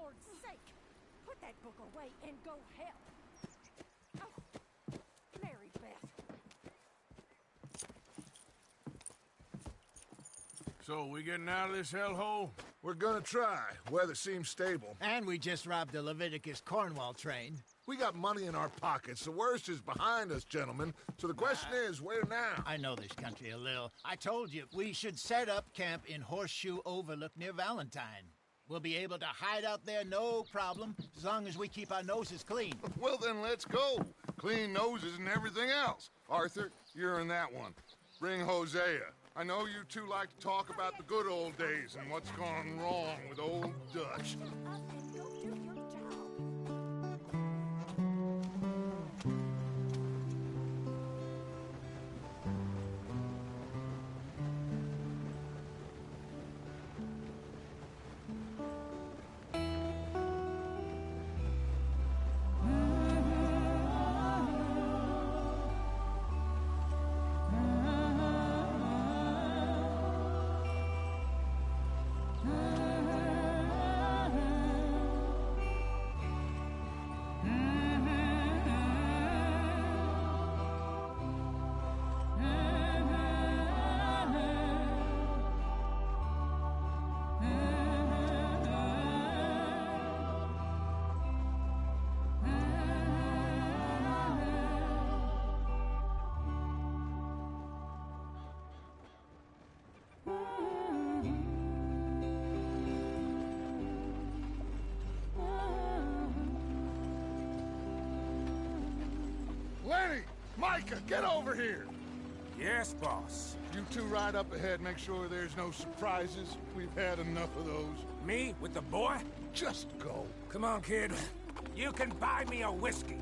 Lord's sake! Put that book away and go help. Oh, Mary Beth. So, we getting out of this hellhole? We're gonna try. Weather seems stable. And we just robbed the Leviticus Cornwall train. We got money in our pockets. The worst is behind us, gentlemen. So the question is, where now? I know this country a little. I told you, we should set up camp in Horseshoe Overlook near Valentine. We'll be able to hide out there, no problem, as long as we keep our noses clean. Well, then let's go. Clean noses and everything else. Arthur, you're in that one. Bring Hosea. I know you two like to talk about the good old days and what's gone wrong with old Dutch. Up and go do your job. Lenny! Micah, get over here! Yes, boss. You two ride up ahead, make sure there's no surprises. We've had enough of those. Me? With the boy? Just go. Come on, kid. You can buy me a whiskey.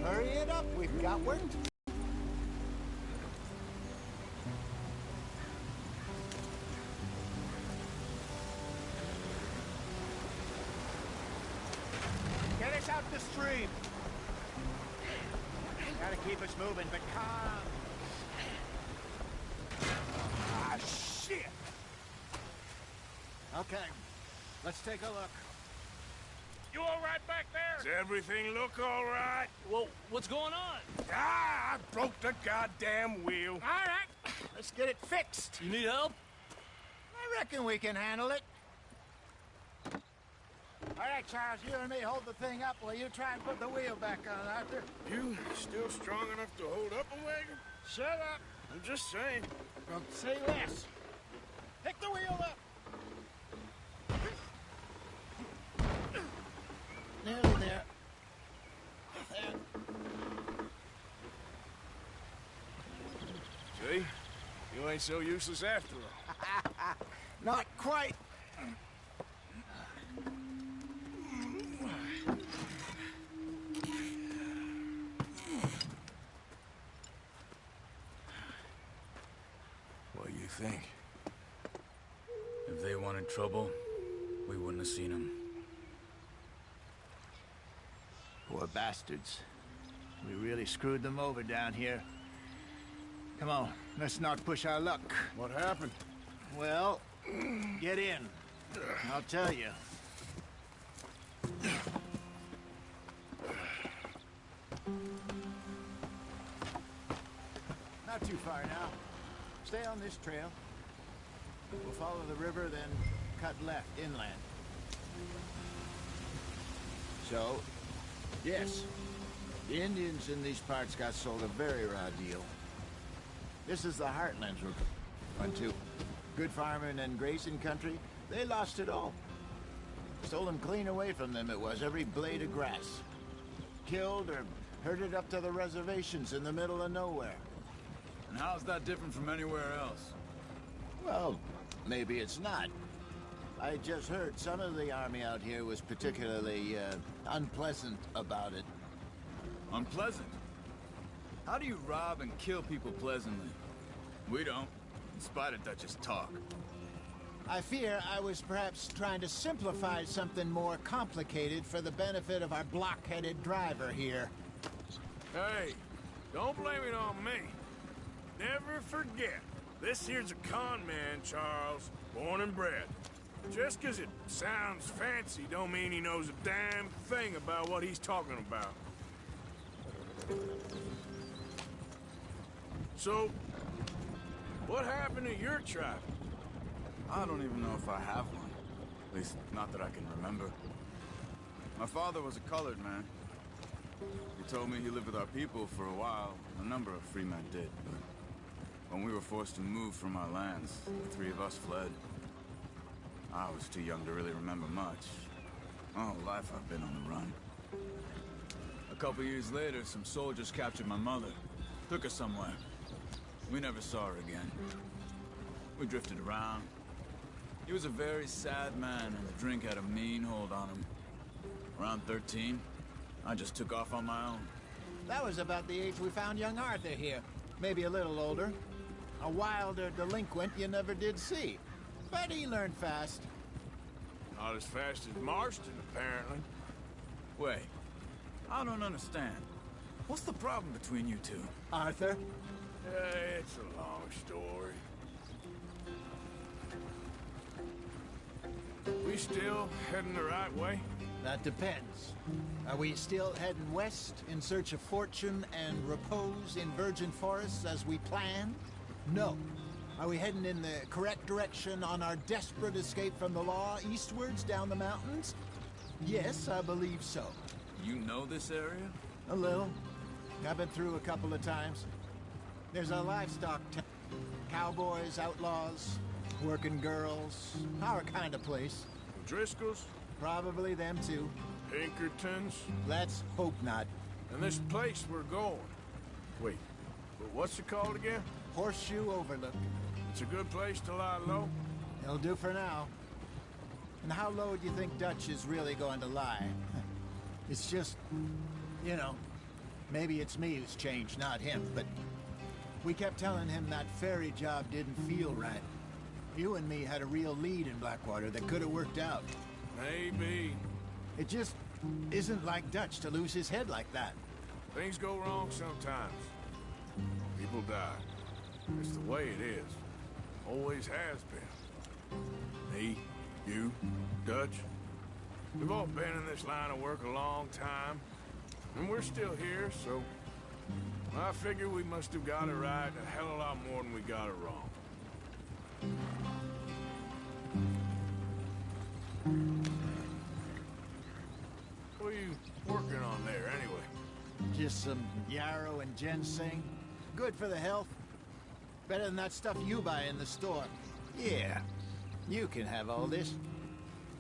Hurry it up, we've got work to do. Get us out the stream. Gotta keep us moving, but calm. Ah, shit! Okay, let's take a look. You all right back there? Does everything look all right? Well, what's going on? Ah, I broke the goddamn wheel. All right, let's get it fixed. You need help? I reckon we can handle it. All right, Charles, you and me hold the thing up while you try and put the wheel back on, Arthur. You still strong enough to hold up a wagon? Shut up. I'm just saying. Don't say less. Pick the wheel up. Nearly there. There. See? You ain't so useless after all. Not quite. What do you think? If they wanted trouble, we wouldn't have seen them. Poor bastards. We really screwed them over down here. Come on, let's not push our luck. What happened? Well, get in. I'll tell you. Not too far now. Stay on this trail. We'll follow the river, then cut left inland. So, yes, the Indians in these parts got sold a very raw deal. This is the Heartlands route. One, two. Good farming and grazing country, they lost it all. Stolen clean away from them it was, every blade of grass. Killed or herded up to the reservations in the middle of nowhere. And how's that different from anywhere else? Well, maybe it's not. I just heard some of the army out here was particularly, unpleasant about it. Unpleasant? How do you rob and kill people pleasantly? We don't, in spite of Dutch's talk. I fear I was perhaps trying to simplify something more complicated for the benefit of our block-headed driver here. Hey, don't blame it on me. Never forget, this here's a con man, Charles, born and bred. Just 'cause it sounds fancy don't mean he knows a damn thing about what he's talking about. So, what happened to your tribe? I don't even know if I have one. At least, not that I can remember. My father was a colored man. He told me he lived with our people for a while. A number of free men did, but when we were forced to move from our lands, the three of us fled. I was too young to really remember much. My whole life I've been on the run. A couple years later, some soldiers captured my mother. Took her somewhere. We never saw her again. We drifted around. He was a very sad man, and the drink had a mean hold on him. Around 13, I just took off on my own. That was about the age we found young Arthur here. Maybe a little older. A wilder delinquent you never did see. But he learned fast. Not as fast as Marston, apparently. Wait, I don't understand. What's the problem between you two? Arthur? It's a long story. We still heading the right way? That depends. Are we still heading west in search of fortune and repose in virgin forests as we planned? No. Are we heading in the correct direction on our desperate escape from the law eastwards down the mountains? Yes, I believe so. You know this area? A little. I've been through a couple of times. There's a livestock town. Cowboys, outlaws, working girls. Our kind of place. Driscoll's? Probably them too. Pinkertons? Let's hope not. And this place we're going. Wait, but what's it called again? Horseshoe Overlook. It's a good place to lie low? It'll do for now. And how low do you think Dutch is really going to lie? It's just, you know, maybe it's me who's changed, not him, but we kept telling him that ferry job didn't feel right. You and me had a real lead in Blackwater that could have worked out. Maybe. It just isn't like Dutch to lose his head like that. Things go wrong sometimes. People die. It's the way it is. Always has been. Me, you, Dutch. We've all been in this line of work a long time. And we're still here, so... I figure we must have got it right a hell of a lot more than we got it wrong. What are you working on there, anyway? Just some yarrow and ginseng. Good for the health. Better than that stuff you buy in the store. Yeah, you can have all this.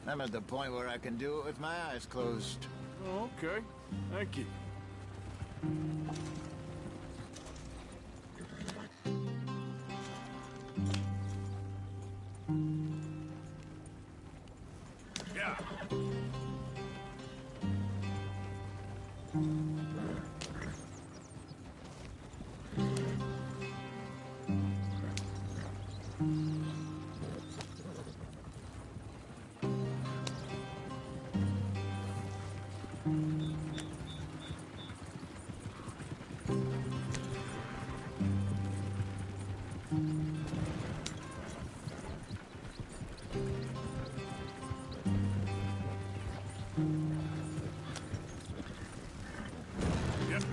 I'm at the point where I can do it with my eyes closed. Oh, okay. Thank you. Yeah. Yep.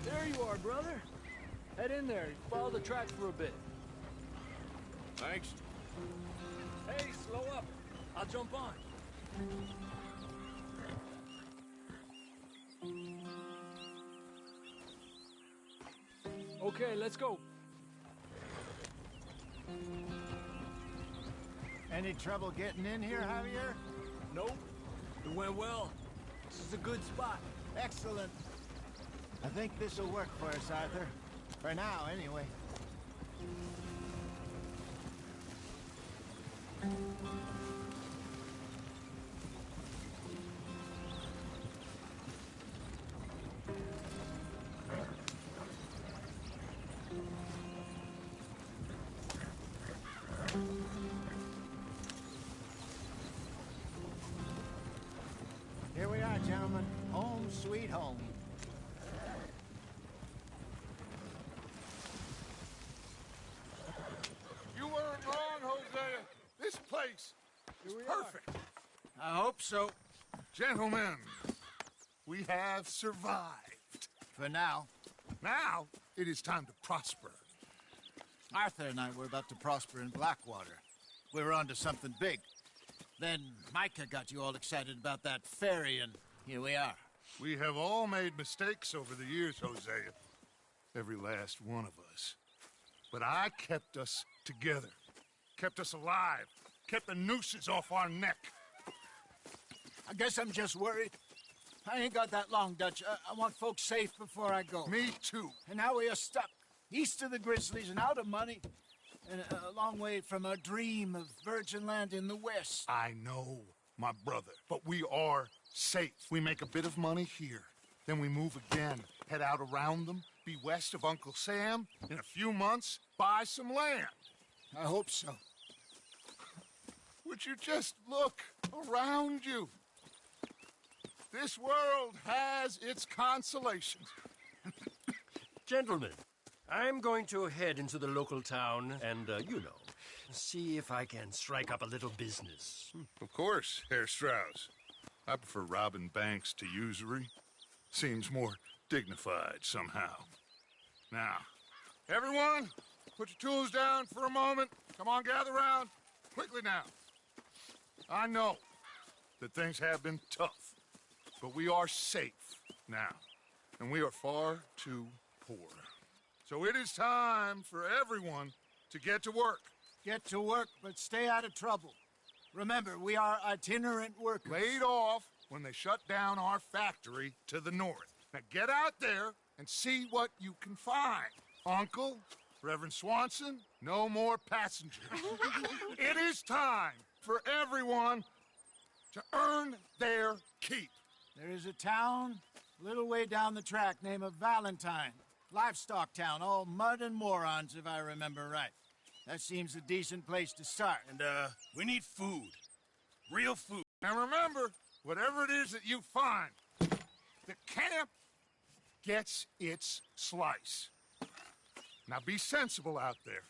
There you are, brother. Head in there. Follow the tracks for a bit. Thanks. Hey, slow up. I'll jump on. Okay, let's go. Any trouble getting in here, Javier? Nope. It went well. This is a good spot. Excellent. I think this'll work for us, Arthur. For now, anyway. Here we are, gentlemen. Home sweet home. You weren't wrong, Hosea. This place is perfect. I hope so. Gentlemen, we have survived. For now. Now, it is time to prosper. Arthur and I were about to prosper in Blackwater. We were onto something big. Then Micah got you all excited about that ferry, and here we are. We have all made mistakes over the years, Hosea. Every last one of us. But I kept us together. Kept us alive. Kept the nooses off our neck. I guess I'm just worried. I ain't got that long, Dutch. I want folks safe before I go. Me too. And now we are stuck, east of the Grizzlies and out of money, and a long way from our dream of virgin land in the west. I know, my brother, but we are safe. We make a bit of money here. Then we move again, head out around them, be west of Uncle Sam. In a few months, buy some land. I hope so. Would you just look around you? This world has its consolations. Gentlemen, I'm going to head into the local town and, see if I can strike up a little business. Of course, Herr Strauss. I prefer robbing banks to usury. Seems more dignified somehow. Now, everyone, put your tools down for a moment. Come on, gather round. Quickly now. I know that things have been tough, but we are safe now, and we are far too poor. So it is time for everyone to get to work. Get to work, but stay out of trouble. Remember, we are itinerant workers. Laid off when they shut down our factory to the north. Now get out there and see what you can find. Uncle, Reverend Swanson, no more passengers. It is time for everyone to earn their keep. There is a town a little way down the track named Valentine. Livestock town, all mud and morons, if I remember right. That seems a decent place to start. And, we need food. Real food. Now remember, whatever it is that you find, the camp gets its slice. Now be sensible out there.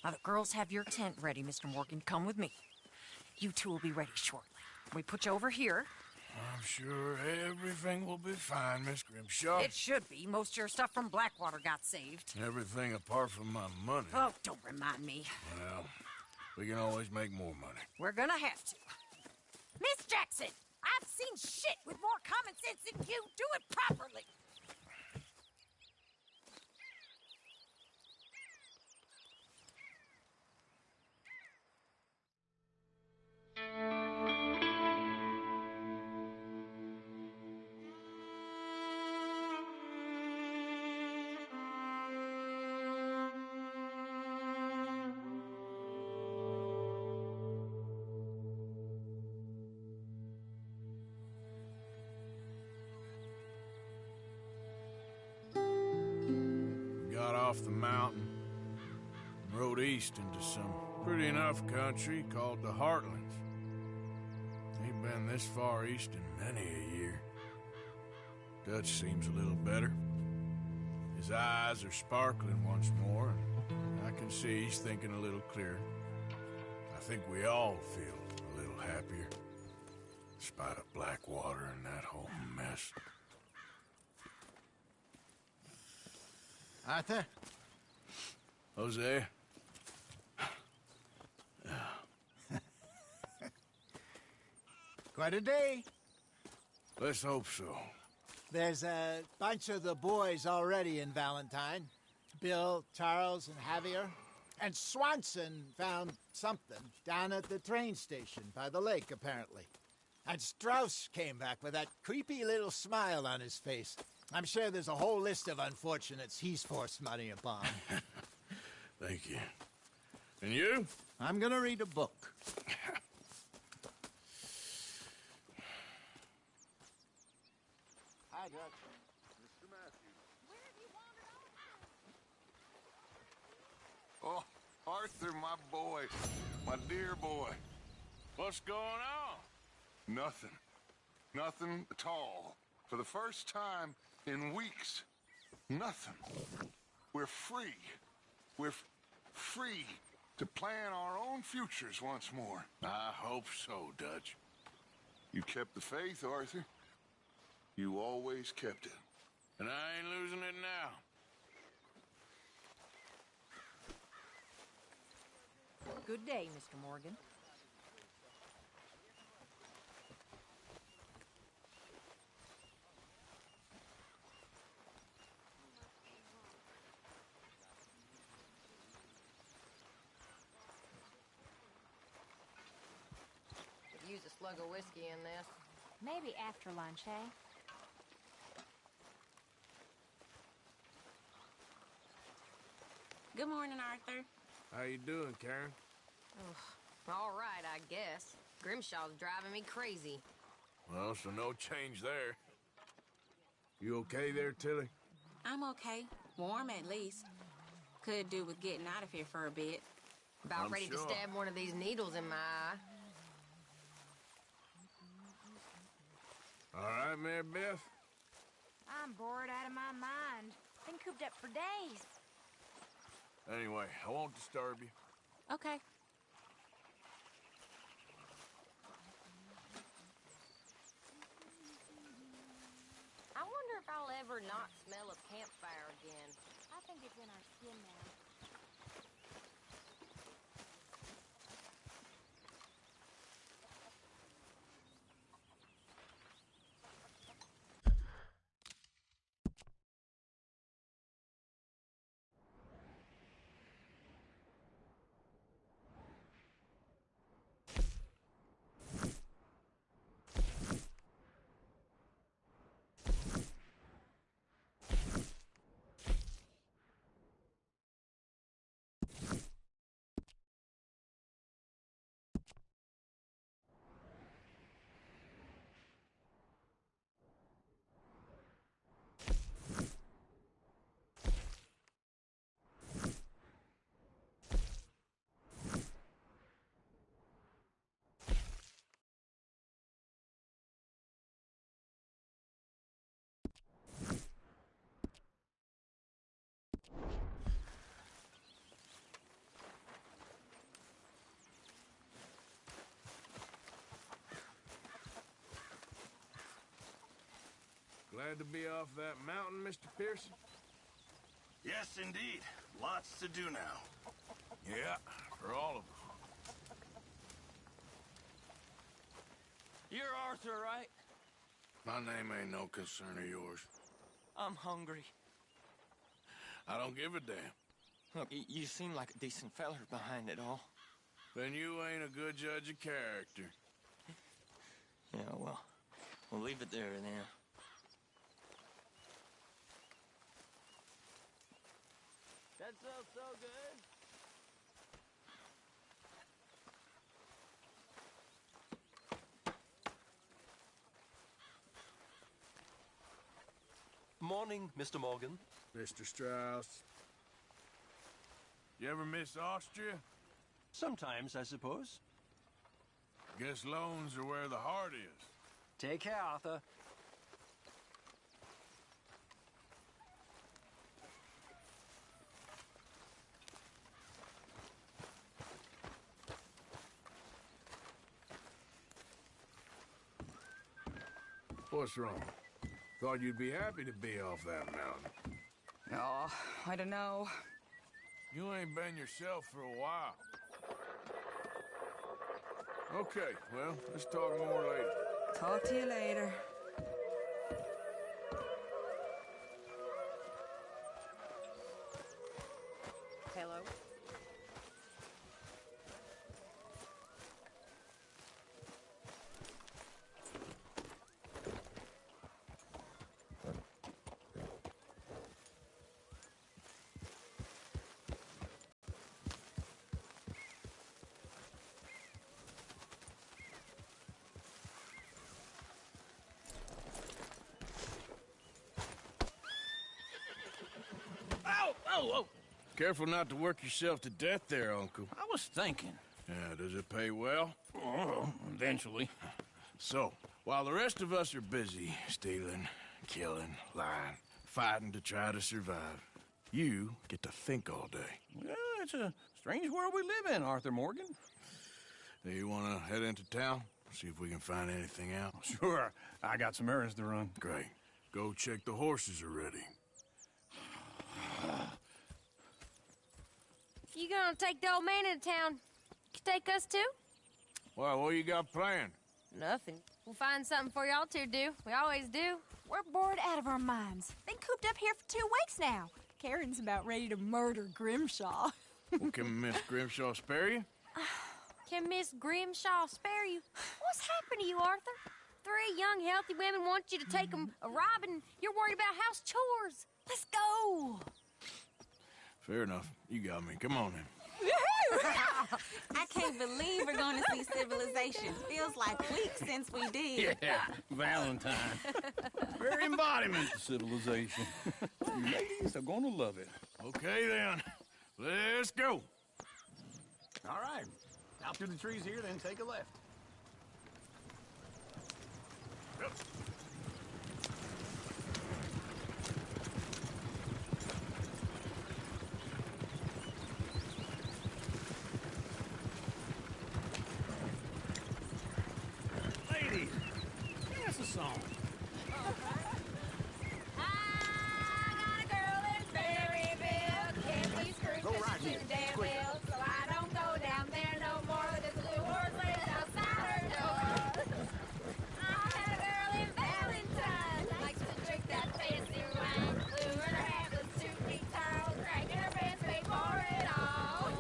Now the girls have your tent ready, Mr. Morgan. Come with me. You two will be ready shortly. We put you over here. I'm sure everything will be fine, Miss Grimshaw. It should be. Most of your stuff from Blackwater got saved. Everything apart from my money. Oh, don't remind me. Well, we can always make more money. We're gonna have to. Miss Jackson, I've seen shit with more common sense than you. Do it properly. Got off the mountain and rode east into some pretty enough country called the Heartlands. Ain't been this far east in many a year. Dutch seems a little better. His eyes are sparkling once more, and I can see he's thinking a little clearer. I think we all feel a little happier, in spite of Blackwater and that whole mess. Arthur? Jose? Quite a day. Let's hope so. There's a bunch of the boys already in Valentine. Bill, Charles, and Javier. And Swanson found something down at the train station by the lake, apparently. And Strauss came back with that creepy little smile on his face. I'm sure there's a whole list of unfortunates he's forced money upon. Thank you. And you? I'm gonna read a book. Hi, Dutch. Mr. Matthews. Oh, Arthur, my boy. My dear boy. What's going on? Nothing. Nothing at all. For the first time in weeks. Nothing. We're free. We're free to plan our own futures once more. I hope so, Dutch. You kept the faith, Arthur. You always kept it. And I ain't losing it now. Good day, Mr. Morgan. Could use a slug of whiskey in this. Maybe after lunch, eh? Good morning, Arthur. How you doing, Karen? All right, I guess. Grimshaw's driving me crazy. Well, so no change there. You okay there, Tilly? I'm okay. Warm, at least. Could do with getting out of here for a bit. About I'm ready to sure. stab one of these needles in my eye. All right, Mary Beth? I'm bored out of my mind. Been cooped up for days. Anyway, I won't disturb you. Okay. I wonder if I'll ever not smell a campfire again. I think it's in our skin now. Glad to be off that mountain, Mr. Pearson? Yes, indeed. Lots to do now. Yeah, for all of us. You're Arthur, right? My name ain't no concern of yours. I'm hungry. I don't give a damn. Look, you seem like a decent feller behind it all. Then you ain't a good judge of character. Yeah, well, we'll leave it there then. That sounds so good. Morning, Mr. Morgan. Mr. Strauss. You ever miss Austria? Sometimes, I suppose. Guess loans are where the heart is. Take care, Arthur. What's wrong? Thought you'd be happy to be off that mountain. Oh, I don't know. You ain't been yourself for a while. Okay, well, let's talk more later. Talk to you later. Hello. Oh! Careful not to work yourself to death there, Uncle. I was thinking. Yeah, does it pay well? Oh, eventually. So, while the rest of us are busy stealing, killing, lying, fighting to try to survive, you get to think all day. Well, it's a strange world we live in, Arthur Morgan. Do you want to head into town? See if we can find anything out? Sure. I got some errands to run. Great. Go check the horses are ready. You gonna take the old man into town? You take us too? Well, what you got planned? Nothing. We'll find something for y'all to do. We always do. We're bored out of our minds. Been cooped up here for 2 weeks now. Karen's about ready to murder Grimshaw. Well, can Miss Grimshaw spare you? Can Miss Grimshaw spare you? What's happened to you, Arthur? 3 young, healthy women want you to take them a robbing. You're worried about house chores. Let's go. Fair enough. You got me. Come on then. I can't believe we're going to see civilization. Feels like weeks since we did. Yeah, Valentine. Very embodiment of civilization. You ladies are going to love it. Okay then. Let's go. All right. Out through the trees here, then take a left. Yep. Ladies, dance a song. Go right here. Quick. So I don't go down there no more. There's a little horse race outside her door. I had a girl in Valentine. Likes to drink that fancy wine. Blew in her hat with 2 feet tall. Cracking her pants, paid for it all.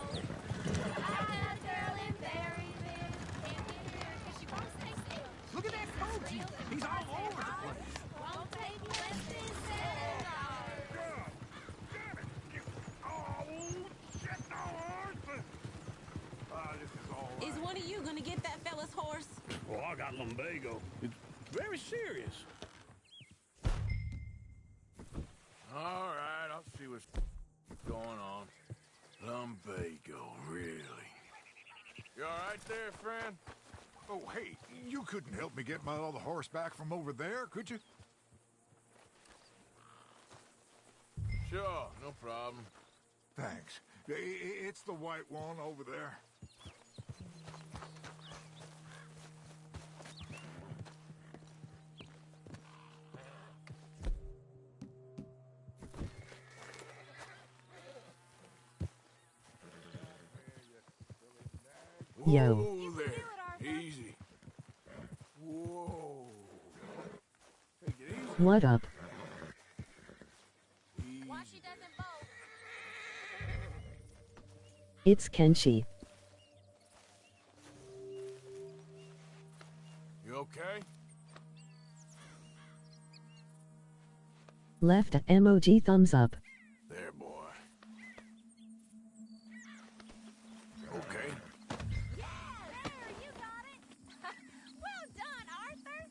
I had a girl in Berryville. Can't get here 'cause she won't stay still. Look at that Poochie. He's all over the place. Won't take less than $7. Is one of you going to get that fella's horse? Well, I got lumbago. It's very serious. All right, I'll see what's going on. Lumbago, really? You all right there, friend? Oh, hey, you couldn't help me get my other horse back from over there, could you? Sure, no problem. Thanks. It's the white one over there. Yo. Whoa there. Easy. Whoa. Take it easy. What up? Why she doesn't bolt? It's Kenshi. You okay? Left a emoji thumbs up. There, boy. Okay. Yeah, there, you got it. Well done, Arthur.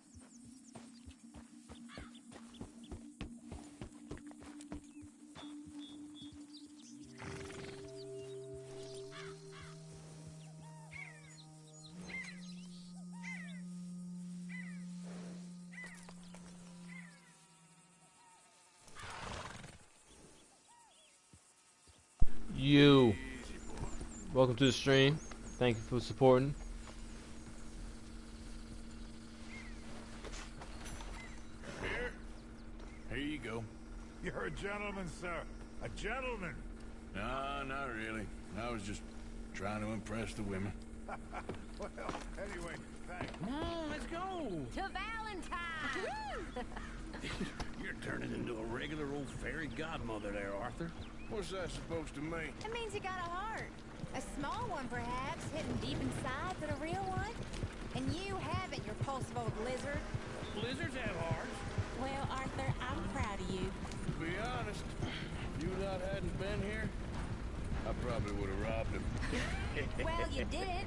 You. Welcome to the stream. Thank you for supporting. Here you go. You're a gentleman, sir. A gentleman. No, not really. I was just trying to impress the women. Well, anyway, thanks. Come on, let's go. To Valentine. You're turning into a regular old fairy godmother there, Arthur. What's that supposed to mean? It means you got a heart. A small one, perhaps, hidden deep inside, but a real one. And you haven't, you repulsive old lizard. Lizards have hearts. Well, Arthur, I'm proud of you. To be honest, if you lot hadn't been here, I probably would have robbed him. Well, you did.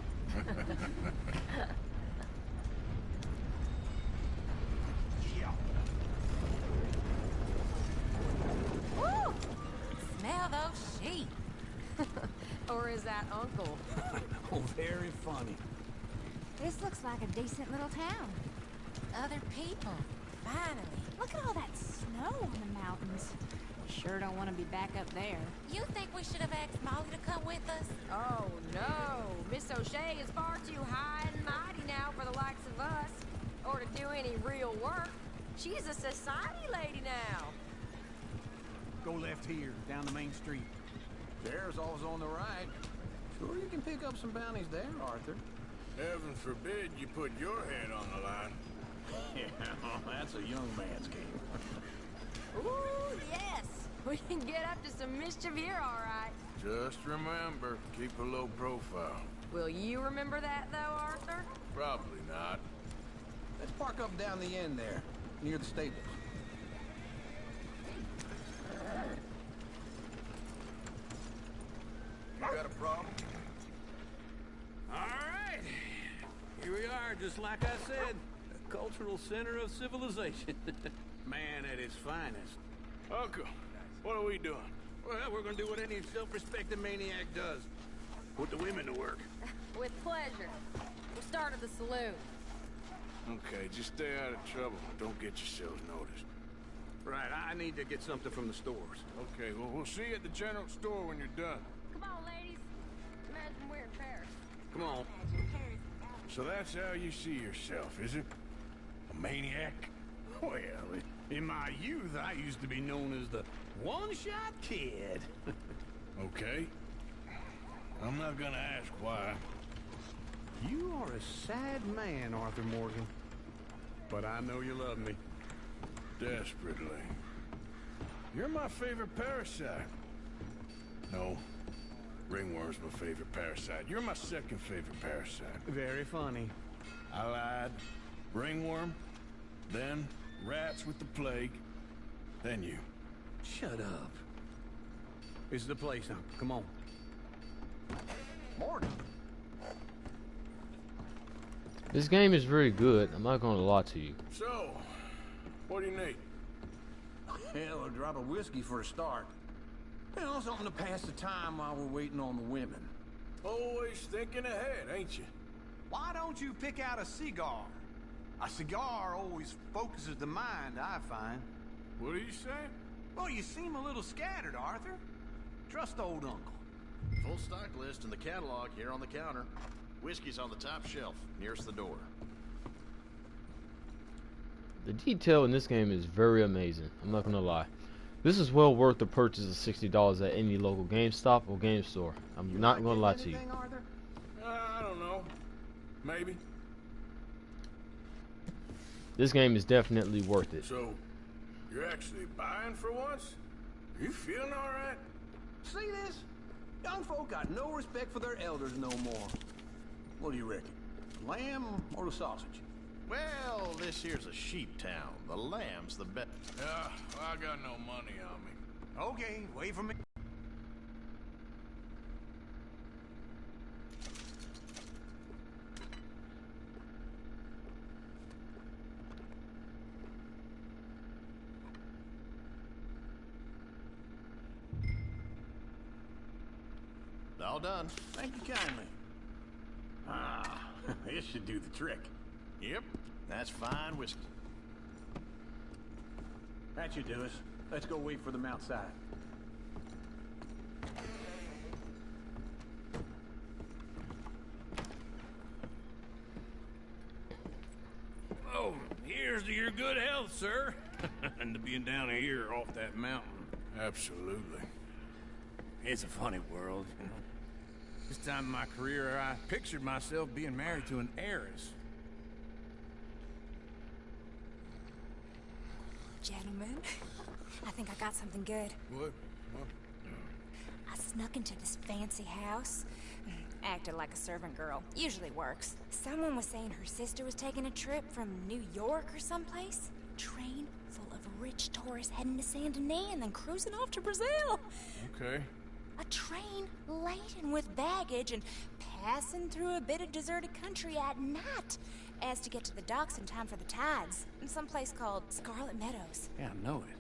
Woo! Smell those sheep. Or is that Uncle? Oh, very funny. This looks like a decent little town. Other people. Finally. Look at all that snow on the mountains. Sure don't want to be back up there. You think we should have asked Molly to come with us? Oh, no. Miss O'Shea is far too high and mighty now for the likes of us. Or to do any real work. She's a society lady now. Go left here, down the main street. There's always on the right. Sure you can pick up some bounties there, Arthur. Heaven forbid you put your head on the line. Yeah, that's a young man's game. Ooh, yes. We can get up to some mischief here, all right. Just remember, keep a low profile. Will you remember that, though, Arthur? Probably not. Let's park up down the end there, near the stables. You got a problem? All right. Here we are, just like I said. A cultural center of civilization. Man at his finest. Uncle, what are we doing? Well, we're gonna do what any self-respecting maniac does. Put the women to work. With pleasure. We'll start at the saloon. Okay, just stay out of trouble. Don't get yourselves noticed. Right, I need to get something from the stores. Okay, well, we'll see you at the general store when you're done. Come on, ladies. Imagine we're in Paris. Come on. So that's how you see yourself, is it? A maniac? Well, in my youth, I used to be known as the one-shot kid. Okay. I'm not gonna ask why. You are a sad man, Arthur Morgan. But I know you love me. Desperately. You're my favorite parasite. No. Ringworm's my favorite parasite. You're my second favorite parasite. Very funny. I lied. Ringworm, then rats with the plague, then you. Shut up. This is the place now. Come on. Morgan. This game is very good. I'm not gonna lie to you. So, what do you need? Hell, a drop of whiskey for a start. You know, something to pass the time while we're waiting on the women. Always thinking ahead, ain't you? Why don't you pick out a cigar? A cigar always focuses the mind, I find. What are you saying? Well, you seem a little scattered, Arthur. Trust old Uncle. Full stock list in the catalog here on the counter. Whiskey's on the top shelf, nearest the door. The detail in this game is very amazing. I'm not gonna lie. This is well worth the purchase of $60 at any local GameStop or game store. I'm not gonna lie to you. I don't know. Maybe. This game is definitely worth it. So, you're actually buying for once? Are you feeling all right? See this? Young folk got no respect for their elders no more. What do you reckon? The lamb or the sausage? Well, this here's a sheep town. The lamb's the best. Yeah, I got no money on me. Okay, wait for me. All done. Thank you kindly. Ah, this should do the trick. Yep, that's fine whiskey. That should do us. Let's go wait for them outside. Oh, here's to your good health, sir. And to being down here off that mountain. Absolutely. It's a funny world, you know. This time in my career, I pictured myself being married to an heiress. gentlemen. I think I got something good. What? I snuck into this fancy house. Acted like a servant girl. Usually works. Someone was saying her sister was taking a trip from New York or someplace. Train full of rich tourists heading to Saint Denis and then cruising off to Brazil. Okay. A train laden with baggage and passing through a bit of deserted country at night as to get to the docks in time for the tides in some place called Scarlet Meadows. Yeah, I know it.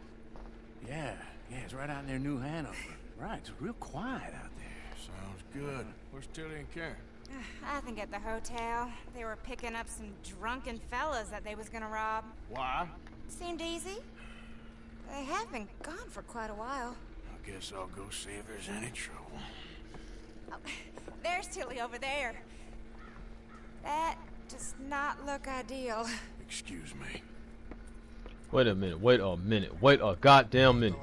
Yeah, it's right out near New Hanover. Right, it's real quiet out there. Sounds good. Where's Tilly and Karen? I think at the hotel. They were picking up some drunken fellas that they was gonna rob. Why? Seemed easy. They have been gone for quite a while. I guess I'll go see if there's any trouble. Oh, there's Tilly over there. That does not look ideal. Excuse me. Wait a minute, wait a goddamn minute.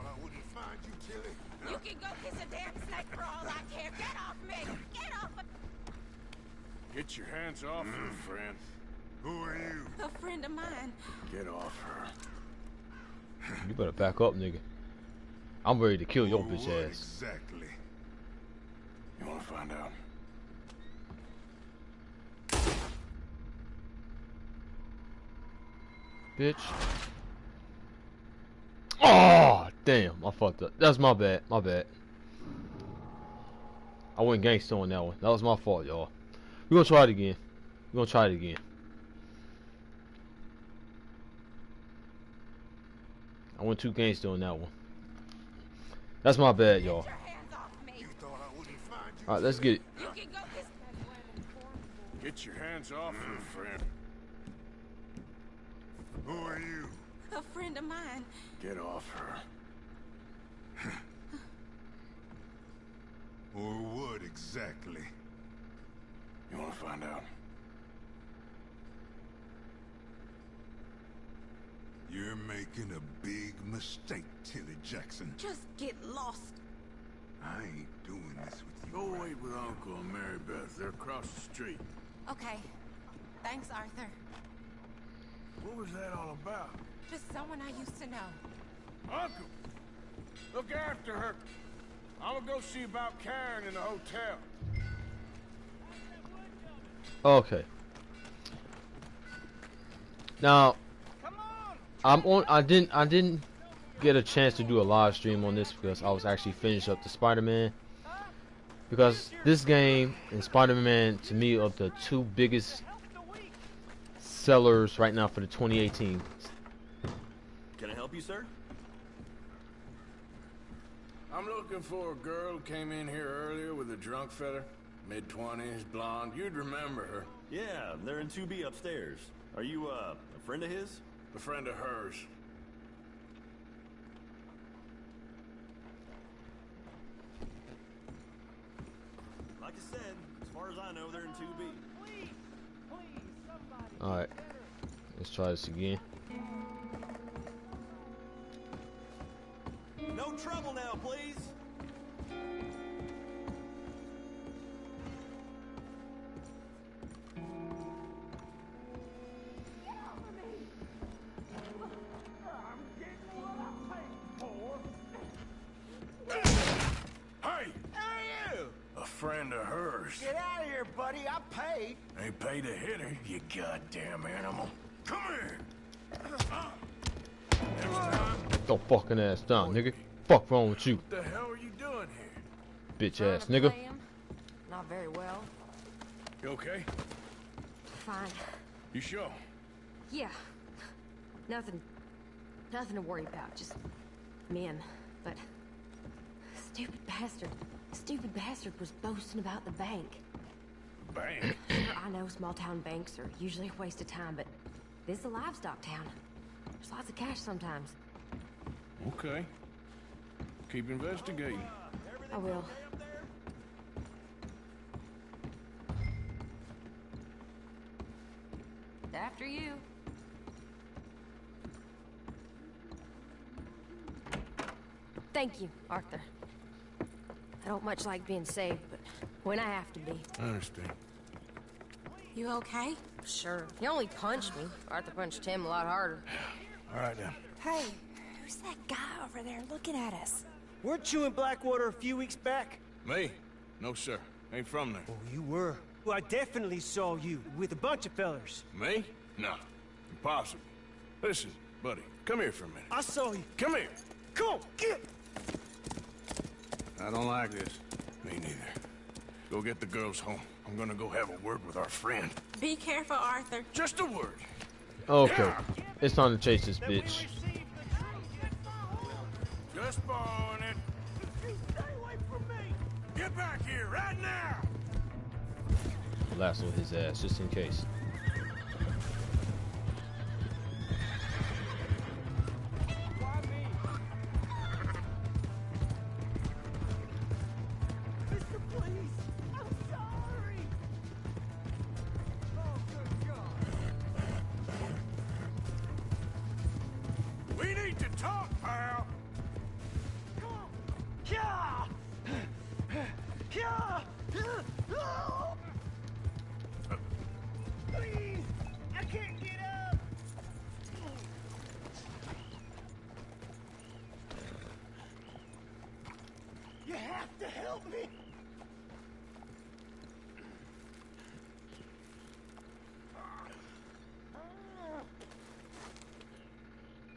You can go kiss a damn snake for all I care. Get off me! Get off of... Get your hands off her, friend. Who are you? A friend of mine. Get off her. You better back up, nigga. I'm ready to kill your bitch ass. Exactly. You wanna find out? Bitch. Oh, damn. I fucked up. That's my bad. My bad. I went gangster on that one. That was my fault, y'all. We're gonna try it again. We're gonna try it again. I went too gangster on that one. That's my bad, y'all. Alright, let's get it. Get your hands off her, friend. Who are you? A friend of mine. Get off her. Or what exactly? You wanna find out? You're making a big mistake, Tilly Jackson. Just get lost. I ain't doing this with you. Go wait with Uncle and Mary Beth. They're across the street. Okay. Thanks, Arthur. What was that all about? Just someone I used to know. Uncle! Look after her. I'm gonna go see about Karen in the hotel. Okay. Now, I didn't get a chance to do a live stream on this because I was actually finished up the Spider-Man. Because this game and Spider-Man, to me, are the two biggest sellers right now for the 2018. Can I help you, sir? I'm looking for a girl who came in here earlier with a drunk fella. Mid-20s, blonde. You'd remember her. Yeah, they're in 2B upstairs. Are you, a friend of his? A friend of hers. Like I said, as far as I know, they're in 2B. Alright. Let's try this again. No trouble now, please. Hey! A friend of hers. Get out of here, buddy. I paid. Ain't paid to hit her, you goddamn animal. Come here! Next time, Don't fucking ass down, nigga. Fuck wrong with you, what the hell are you doing here? bitch ass nigga. Not very well. You okay? Fine. You sure? Yeah. Nothing to worry about. Just men. But stupid bastard was boasting about the bank. Bank? Sure, I know small town banks are usually a waste of time, but this is a livestock town. There's lots of cash sometimes. Okay. Keep investigating. I will. After you. Thank you, Arthur. I don't much like being saved, but when I have to be. I understand. You okay? Sure. He only punched me. Arthur punched him a lot harder. All right, then. Hey, Who's that guy over there looking at us? Weren't you in Blackwater a few weeks back? Me? No, sir. Ain't from there. Oh, you were. Well, I definitely saw you with a bunch of fellers. Me? No. Impossible. Listen, buddy, come here for a minute. I saw you. Come here. Come on, get! I don't like this. Me neither. Go get the girls home. I'm gonna go have a word with our friend. Be careful, Arthur. Just a word. Okay. It's time to chase this bitch. Just borrowing it. Stay away from me! Get back here right now! Lasso his ass, just in case. Why me? Mister, please! I'm sorry! Oh, good God! We need to talk, pal! Come on! Yeah! Yeah! Please! I can't get up! You have to help me!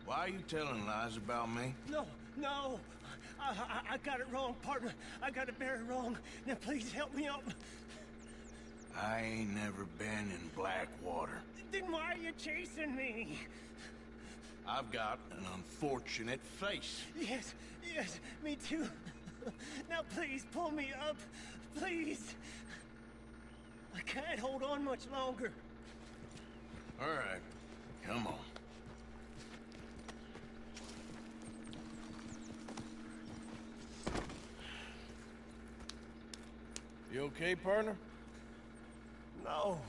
Why are you telling lies about me? No, no! I got it wrong, partner. I got it very wrong. Now please help me up. I ain't never been in Blackwater. Then why are you chasing me? I've got an unfortunate face. Yes, yes, me too. Now please pull me up, please. I can't hold on much longer. All right, come on. You okay, partner? No.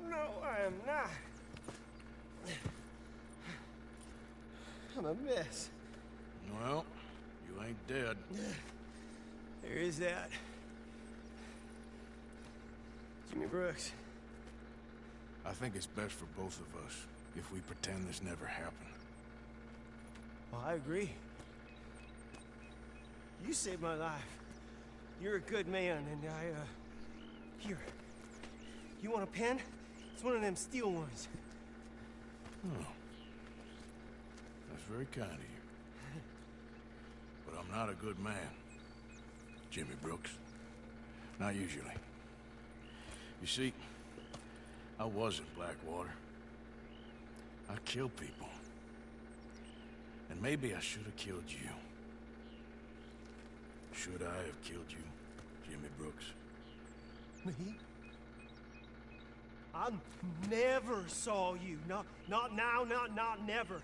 No, I am not. I'm a mess. Well, you ain't dead. There is that. Jimmy Brooks. I think it's best for both of us if we pretend this never happened. Well, I agree. You saved my life. You're a good man, and here. You want a pen? It's one of them steel ones. Oh. That's very kind of you. But I'm not a good man, Jimmy Brooks. Not usually. You see, I was in Blackwater. I killed people. And maybe I should have killed you. Should I have killed you, Jimmy Brooks? Me? I never saw you. Not now, not never.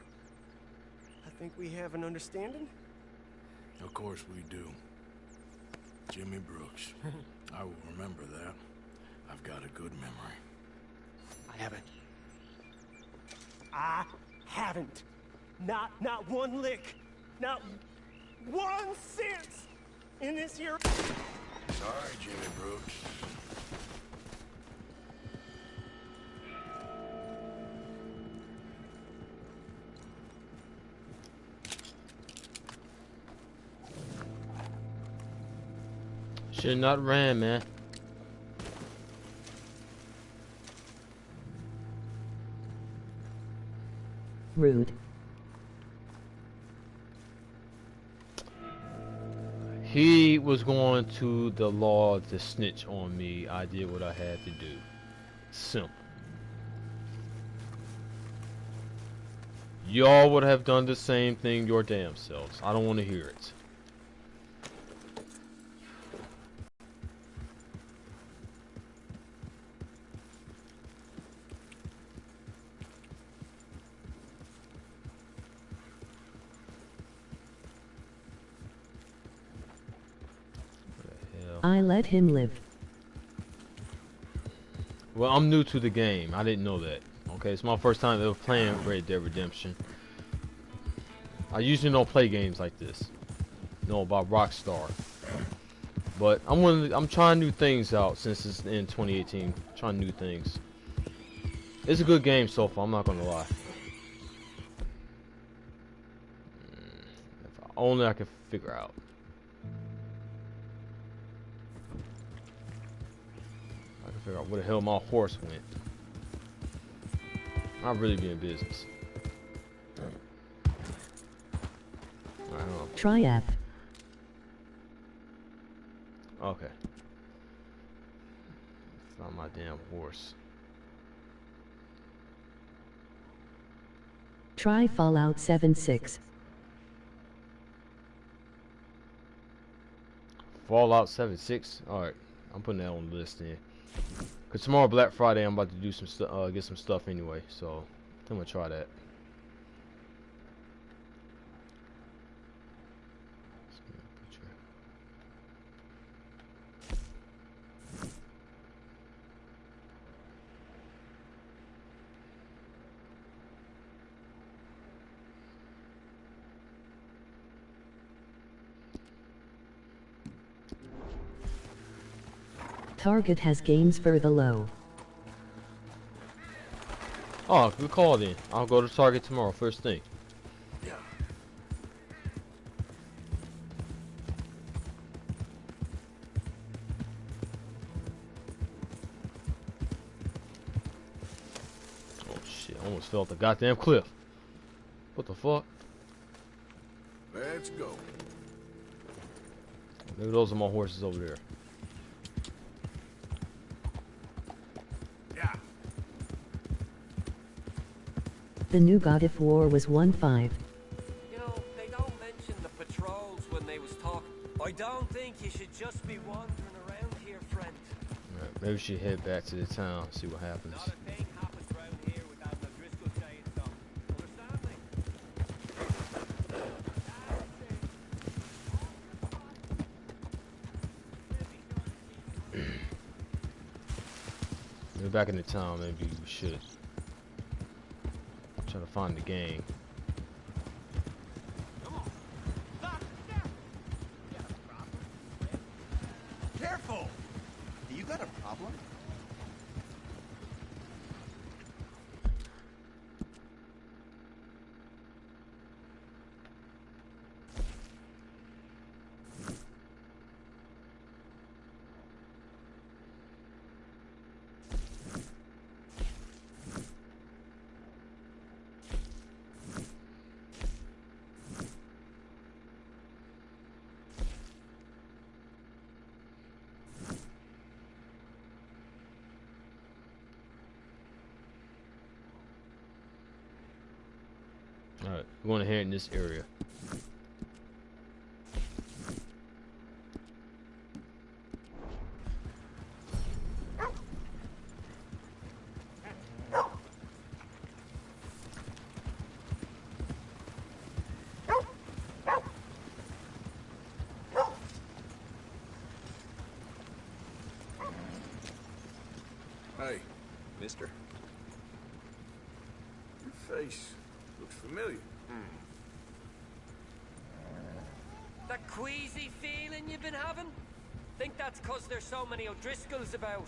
I think we have an understanding? Of course we do. Jimmy Brooks. I will remember that. I've got a good memory. I haven't. Not one lick. Not 1 cent in this here. Sorry, Jimmy Brooks. Should not ran, man. Rude. He was going to the law to snitch on me. I did what I had to do. Simple. Y'all would have done the same thing your damn selves. I don't want to hear it. I let him live. Well, I'm new to the game. I didn't know that. Okay, it's my first time ever playing Red Dead Redemption. I usually don't play games like this. Know about Rockstar. But I'm trying new things out since it's in 2018. Trying new things. It's a good game so far, I'm not gonna lie. only I can figure out. I can figure out where the hell my horse went. I'll really be in business. Alright, hold on. Try F. Okay. Found my damn horse. Try Fallout 76. Fallout 76. Alright, I'm putting that on the list then. Cause tomorrow Black Friday, I'm about to do some stuff, get some stuff anyway. So I'm gonna try that. Target has games further low. Oh, good call then. I'll go to Target tomorrow, first thing. Oh shit, I almost fell off the goddamn cliff. What the fuck? Let's go. Maybe those are my horses over there. The new God of War was 1-5. You know, they don't mention the patrols when they was talking. I don't think you should just be wandering around here, friend. Right, maybe we should head back to the town, see what happens. Not a thing happens around here without an O'Driscoll saying so. Understand me? Maybe back in the town, maybe we should. Try to find the gang. Careful! You got a problem? Alright, we're going to head in this area. Hey, Mister. your face looks familiar. That queasy feeling you've been having? Think that's 'cause there's so many O'Driscolls about?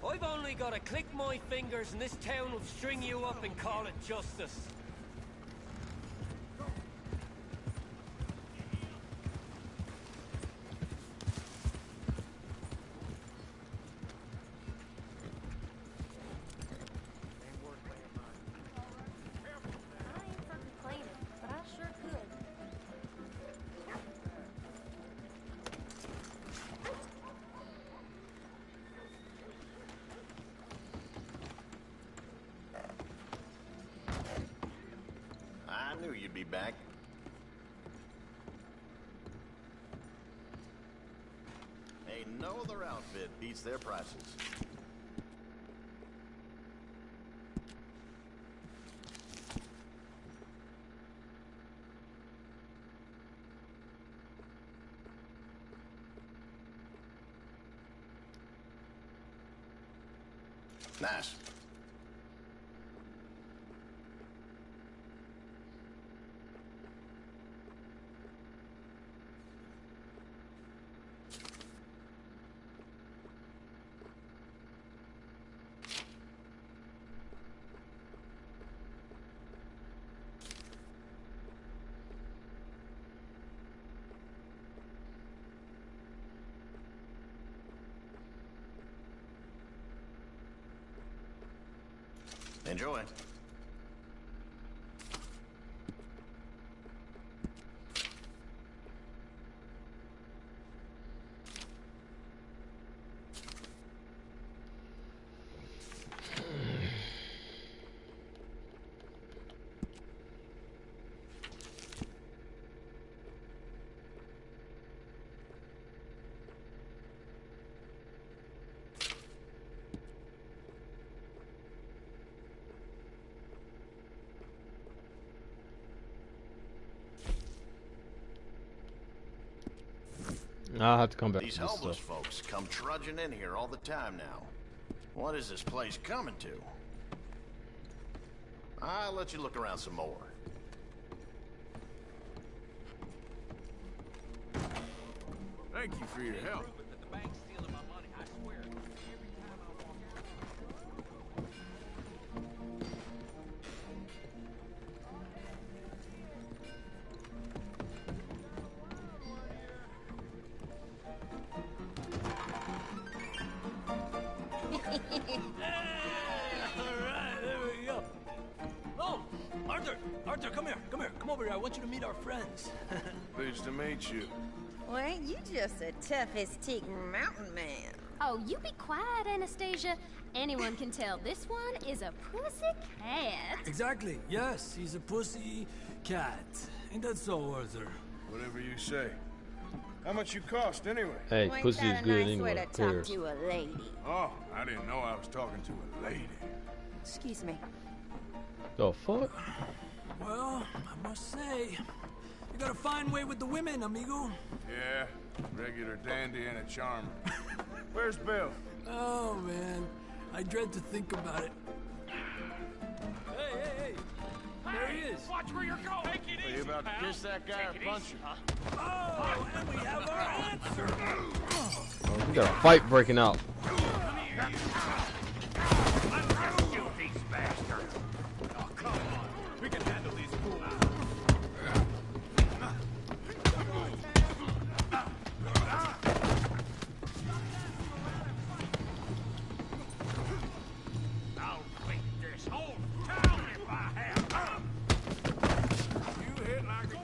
I've only got to click my fingers and this town will string you up and call it justice. But I sure could. I knew you'd be back. Ain't no other outfit beats their prices. Nice. Enjoy. I'll have to come back These to this homeless stuff. folks come trudging in here all the time now. What is this place coming to? I'll let you look around some more. Thank you for your help. Alright, there we go. Oh, Arthur, come here. Come over here. I want you to meet our friends. Pleased to meet you. Well, ain't you just the toughest teak mountain man? Oh, you be quiet, Anastasia. Anyone can tell this one is a pussy cat. Exactly. Yes, he's a pussy cat. Ain't that so, Arthur? Whatever you say. How much you cost, anyway? Hey, Well, pussy ain't is that a good nice anyway. way to Who talk cares? to a lady? Oh, I didn't know I was talking to a lady. Excuse me. The fuck? Well, I must say, you got a fine way with the women, amigo. Yeah, regular dandy and a charmer. Where's Bill? Oh, man. I dread to think about it. Hey! There he is. Watch where you're going. Take it Are easy, you about to pal. kiss that guy or punch him? Oh, and we have our answer. Oh, we got a fight breaking out. You these bastards. Oh, come on. We can handle these fools. I'll clean this whole town if I have to. You hit like a girl.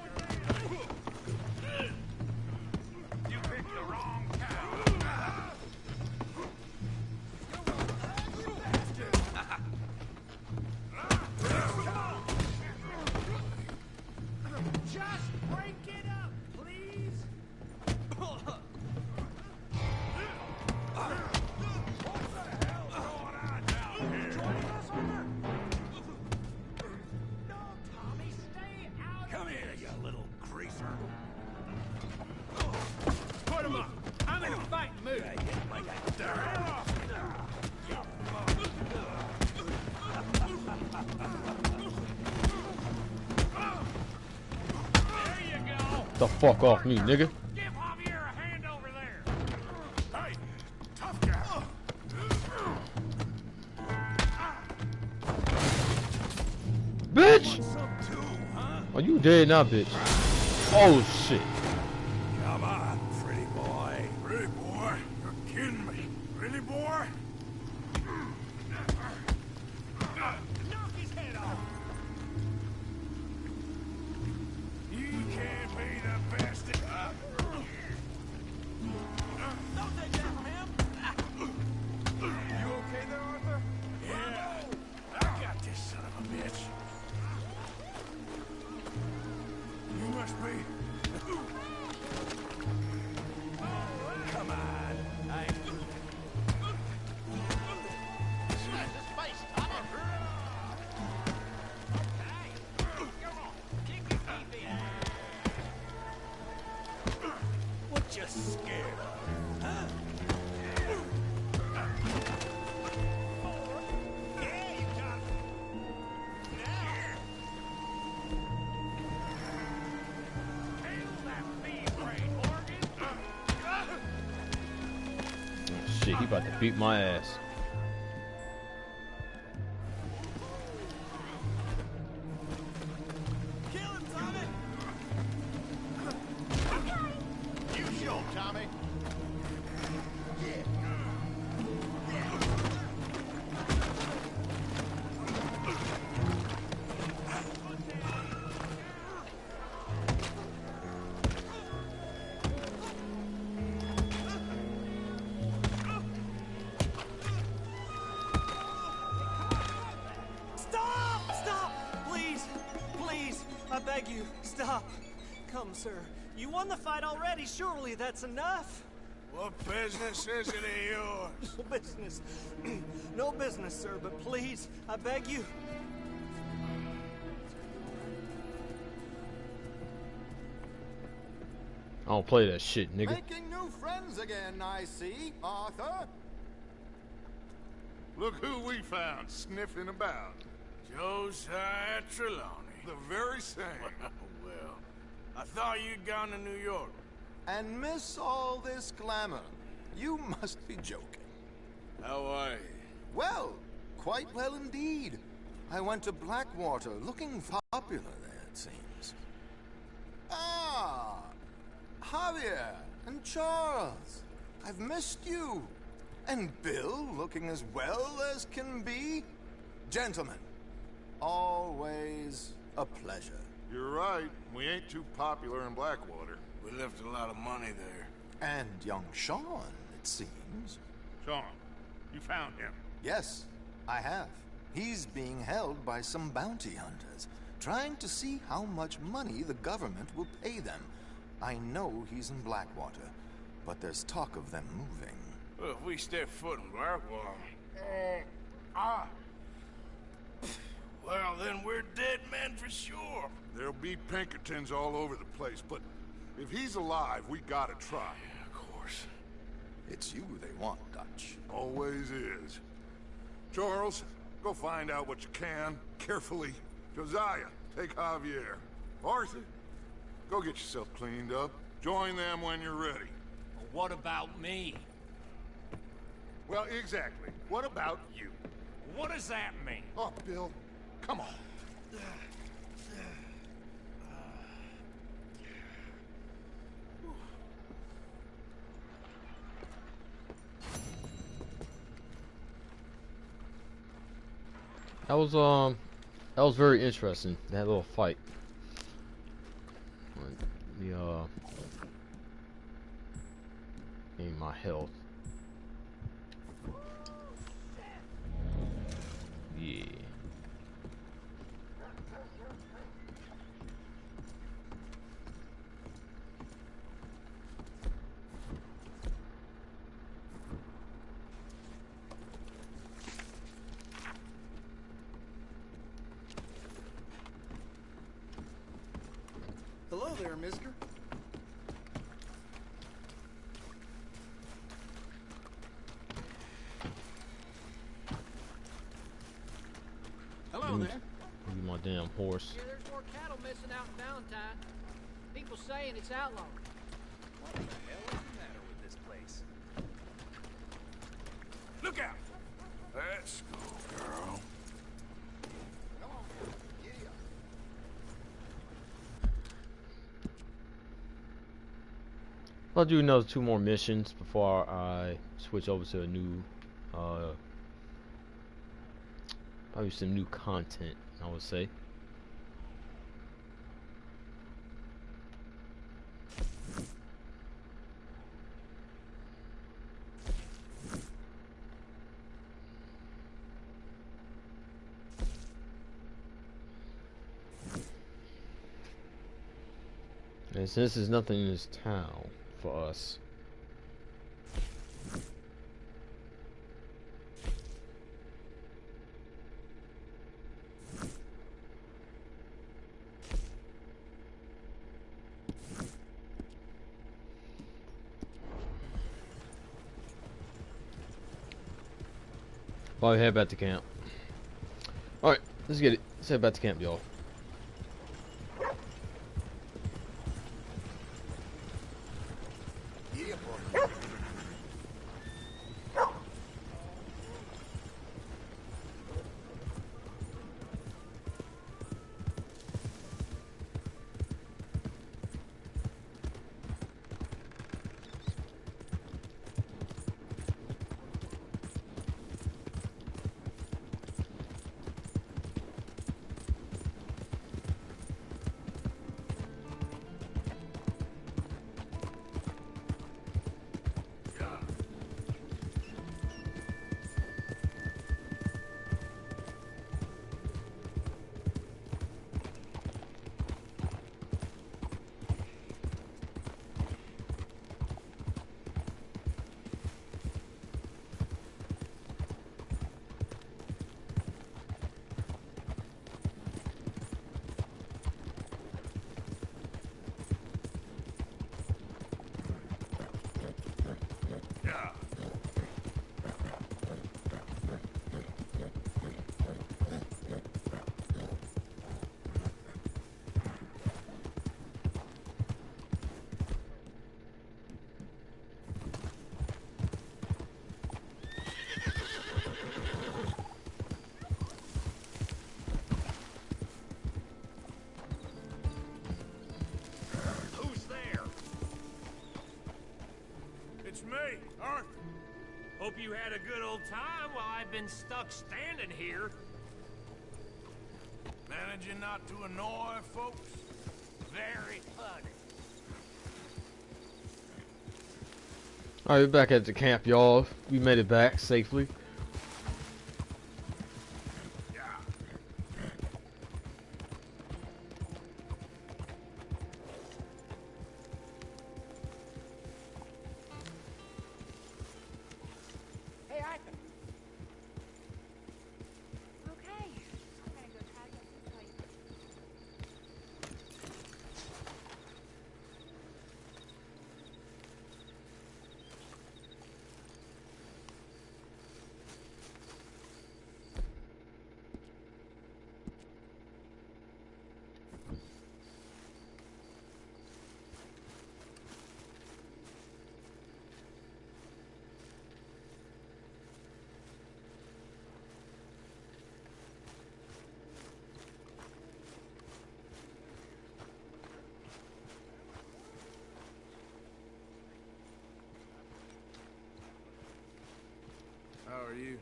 You picked the wrong cow. Just break it up, please. What the hell's going on down here? Joining us, Arthur? No, Tommy, stay out. Come here, you little greaser. Put him up. I'm in a fighting mood. Like a dare. There you go. The fuck off me, nigga. Give Javier a hand over there. Hey, tough guy. Bitch! Oh, you dead now, bitch. Oh, shit. Come on, pretty boy. Pretty boy? You're kidding me. Pretty boy? Knock his head off. You can't be the best at... Don't take that from him. You okay there, Arthur? Yeah. I got this son of a bitch. You must be... Come on. Smash his face, Tommy. What you scared of, huh? Yeah, you got it. Now. Handle that feed brain, Morgan. Shit, he about to beat my ass. Kill him, Tommy. You show him, Tommy. beg you, stop. Come, sir. You won the fight already. Surely that's enough. What business is it of yours? No business. No business, sir, but please, I beg you. I don't play that shit, nigga. Making new friends again, I see, Arthur. Look who we found sniffing about. Josiah Trelawney. The very same. Well, I thought you'd gone to New York. And miss all this glamour. You must be joking. How are you? Well, quite well indeed. I went to Blackwater, looking popular there, it seems. Ah, Javier and Charles. I've missed you. And Bill, looking as well as can be. Gentlemen, always a pleasure. You're right. We ain't too popular in Blackwater. We left a lot of money there. And young Sean, it seems. Sean, you found him? Yes, I have. He's being held by some bounty hunters, trying to see how much money the government will pay them. I know he's in Blackwater, but there's talk of them moving. Well, if we step foot in Blackwater... Well, then we're dead men for sure. There'll be Pinkertons all over the place, but if he's alive, we gotta try. Yeah, of course. It's you they want, Dutch. Always is. Charles, go find out what you can, carefully. Josiah, take Javier. Arthur, go get yourself cleaned up. Join them when you're ready. What about me? Well, exactly. What about you? What does that mean? Oh, Bill, come on. That was very interesting, that little fight. In my health. Yeah. Hello there, mister. Hello there. Give me my damn horse. Yeah, there's more cattle missing out in Valentine. People saying it's outlawed. What the hell is the matter with this place? Look out! Let's go, girl. Come on, giddy up. I'll do another 2 more missions before I switch over to a new, probably some new content, I would say. And since there's nothing in this town for us, probably head back to camp. Alright, let's get it. Let's head back to camp, y'all. It's me, Arthur. Hope you had a good old time while I've been stuck standing here. Managing not to annoy folks? Very funny. Alright, we're back at the camp, y'all. We made it back safely. Hey, Arthur. Okay. I'm gonna go try to get this place. How are you?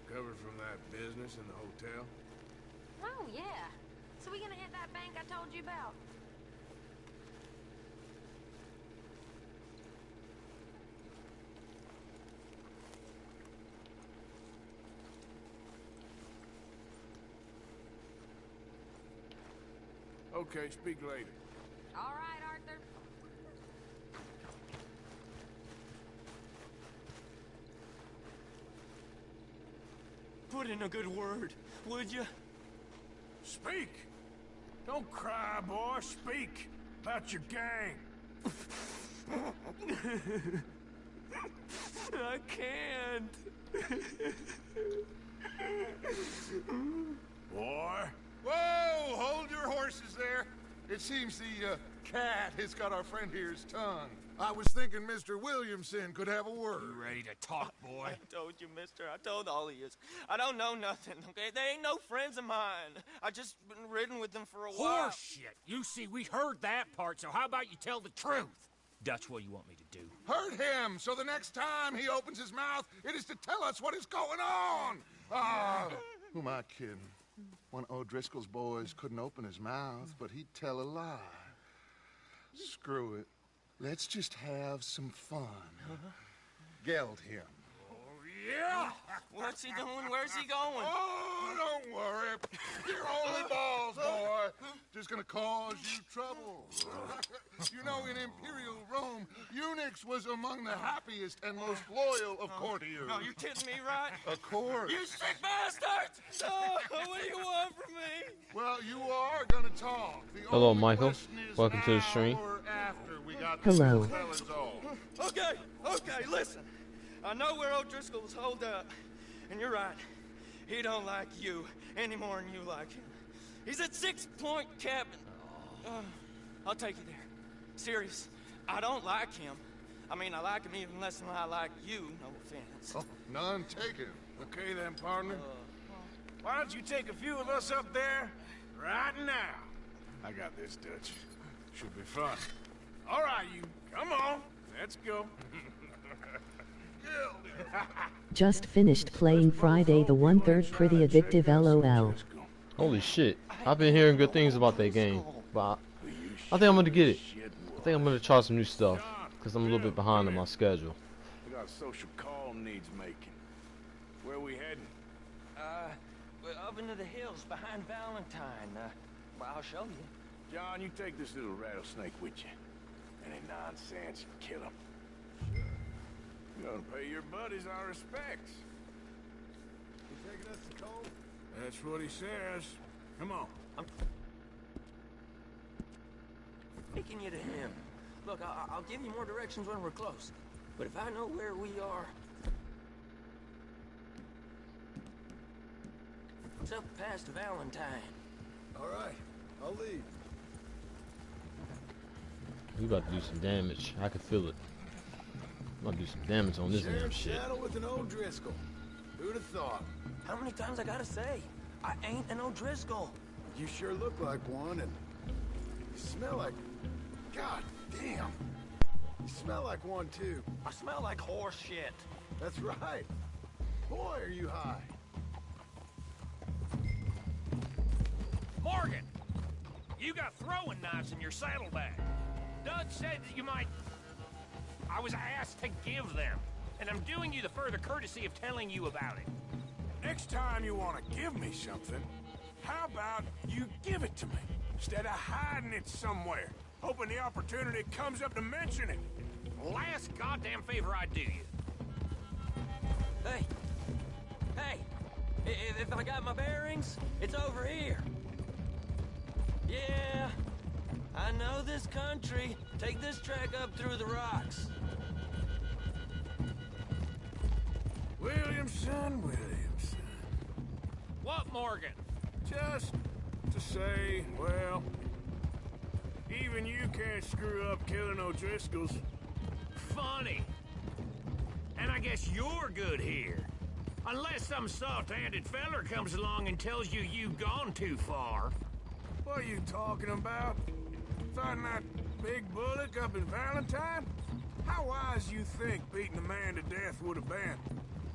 Recovered from that business in the hotel? Oh, yeah. So we gonna hit that bank I told you about? Okay, speak later. All right, Arthur. Put in a good word, would you? Speak! Don't cry, boy. Speak about your gang. I can't. Boy. Whoa! Hold your horses there. It seems the cat has got our friend here's tongue. I was thinking Mr. Williamson could have a word. You ready to talk, boy? I told you, mister. I told all of you. I don't know nothing, okay? They ain't no friends of mine. I just been ridden with them for a while. Horseshit! You see, we heard that part, so how about you tell the truth? Dutch, what do you want me to do? Hurt him, so the next time he opens his mouth, it is to tell us what is going on. Ah, who am I kidding? One of O'Driscoll's boys couldn't open his mouth, but he'd tell a lie. Screw it. Let's just have some fun. Geld him. Yeah! What's he doing? Where's he going? Oh, don't worry. You're only balls, boy. Just gonna cause you trouble. You know, in Imperial Rome, eunuchs was among the happiest and most loyal of courtiers. No, you kidding me, right? Of course. You sick bastards! Oh, what do you want from me? Well, you are gonna talk. The Hello, only Michael. question is Welcome to the now stream. or after we got Hello. the fellas all. Okay, listen. I know where O'Driscoll's holed up, and you're right. He don't like you any more than you like him. He's at 6 Point Cabin. I'll take you there. Serious. I don't like him. I mean, I like him even less than I like you, no offense. Oh, none taken. Okay then, partner. Why don't you take a few of us up there right now? I got this, Dutch. Should be fun. All right, you. Come on. Let's go. Just finished playing Friday the 1/3 pretty addictive LOL. Holy shit. I've been hearing good things about that game, but I think I'm gonna get it. I think I'm gonna try some new stuff, because I'm a little bit behind on my schedule. We got a social call needs making. Where are we heading? We're up into the hills behind Valentine. Well, I'll show you. John, you take this little rattlesnake with you. Any nonsense, kill him. You're gonna pay your buddies our respects. You taking us to Cole? That's what he says. Come on. I'm taking you to him. Look, I'll give you more directions when we're close. But if I know where we are... It's up past Valentine. All right, I'll leave. We about to do some damage. I can feel it. I'm about to do some damage on this damn shit. Saddle with an O'Driscoll. Who'd have thought? How many times I gotta say? I ain't an O'Driscoll. You sure look like one, and you smell like... God damn. You smell like one, too. I smell like horse shit. That's right. Boy, are you high. Morgan! You got throwing knives in your saddlebag. Doug said that you might... I was asked to give them, and I'm doing you the further courtesy of telling you about it. Next time you want to give me something, how about you give it to me, instead of hiding it somewhere, hoping the opportunity comes up to mention it? Last goddamn favor I do you. Hey! Hey! If I got my bearings, it's over here. Yeah, I know this country. Take this track up through the rocks. Williamson. What, Morgan? Just to say, well, even you can't screw up killing O'Driscolls. Funny. And I guess you're good here. Unless some soft-handed feller comes along and tells you you've gone too far. What are you talking about? Fighting that big bullock up in Valentine? How wise you think beating a man to death would have been?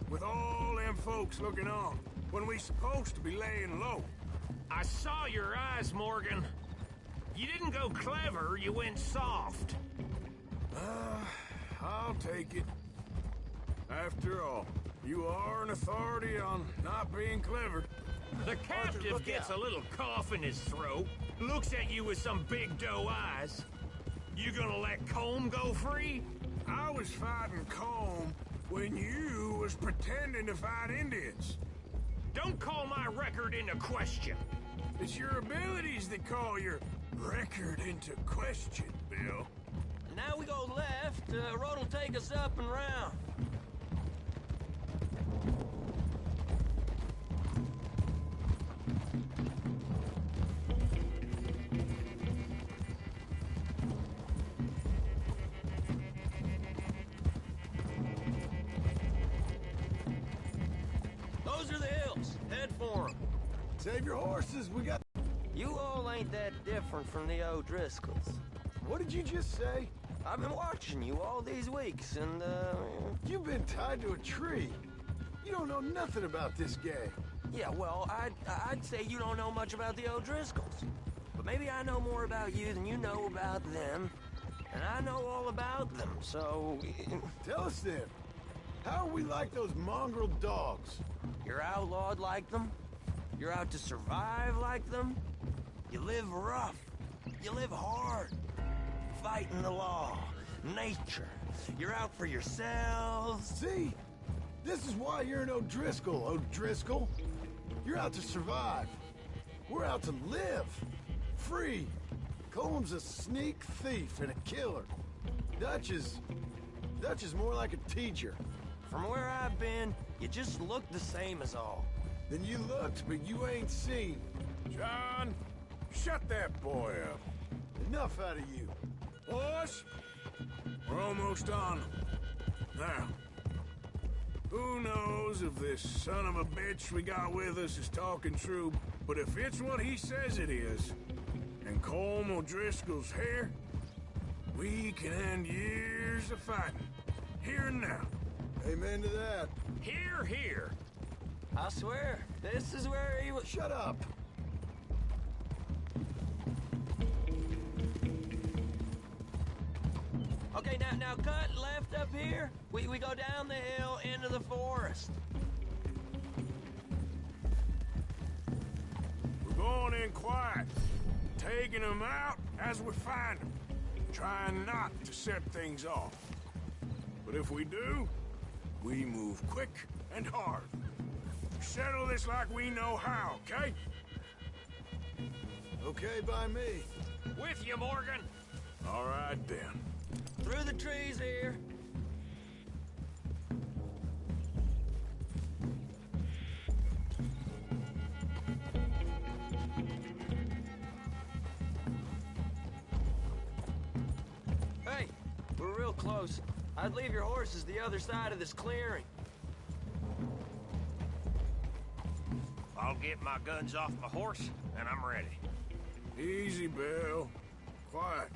With all them folks looking on, when we supposed to be laying low. I saw your eyes, Morgan. You didn't go clever, you went soft. I'll take it. After all, you are an authority on not being clever. The captive gets a little cough in his throat, looks at you with some big doe eyes. You gonna let Colm go free? I was fighting Colm when you was pretending to fight Indians. Don't call my record into question. It's your abilities that call your record into question, Bill. Now we go left. Road will take us up and round. Those are the hills. Head for them. Save your horses. We got... You all ain't that different from the O'Driscolls. What did you just say? I've been watching you all these weeks, and, You've been tied to a tree. You don't know nothing about this gang. Yeah, well, I'd say you don't know much about the O'Driscolls. But maybe I know more about you than you know about them. And I know all about them, so... Tell us then. How are we like those mongrel dogs? You're outlawed like them. You're out to survive like them. You live rough. You live hard. Fighting the law. Nature. You're out for yourselves. See? This is why you're an O'Driscoll, O'Driscoll. You're out to survive. We're out to live. Free. Colm's a sneak thief and a killer. Dutch is more like a teacher. From where I've been, you just look the same as all. Then you looked, but you ain't seen. John, shut that boy up. Enough out of you. Boys, we're almost on them. Now, who knows if this son of a bitch we got with us is talking true, but if it's what he says it is, and Colm O'Driscoll's here, we can end years of fighting, here and now. Amen to that. Here, here. I swear, this is where he was... Shut up. Okay, now cut left up here. We go down the hill into the forest. We're going in quiet, taking them out as we find them, trying not to set things off. But if we do, we move quick and hard. Settle this like we know how, okay? Okay by me. With you, Morgan. All right, then. Through the trees here. Hey, we're real close. I'd leave your horses the other side of this clearing. I'll get my guns off my horse, and I'm ready. Easy, Bill. Quiet.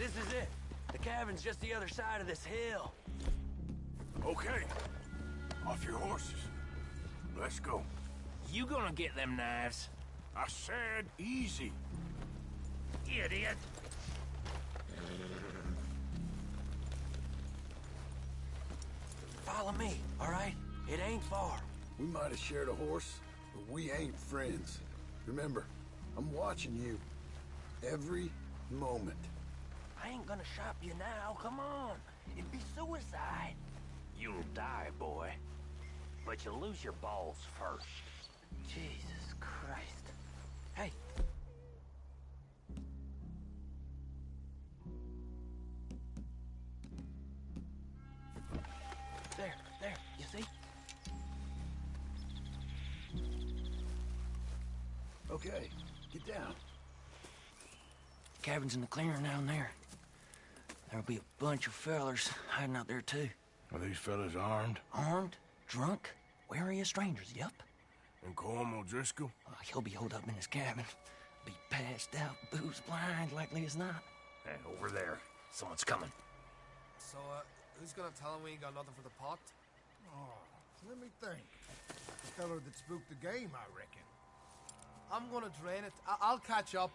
This is it. The cabin's just the other side of this hill. Okay. Off your horses. Let's go. You gonna get them knives? I said easy. Idiot. Follow me, all right? It ain't far. We might have shared a horse, but we ain't friends. Remember, I'm watching you. Every moment. I ain't gonna shop you now, come on. It'd be suicide. You'll die, boy. But you'll lose your balls first. Jesus Christ. Hey. There, you see? Okay, get down. Cabin's in the clearing down there. There'll be a bunch of fellers hiding out there, too. Are these fellas armed? Armed, drunk, wary of strangers, yup. And Colm O'Driscoll? He'll be holed up in his cabin. Be passed out, booze blind, likely as not. Hey, over there. Someone's coming. So, who's gonna tell him we ain't got nothing for the pot? Oh, let me think. The feller that spooked the game, I reckon. I'm gonna drain it. I'll catch up.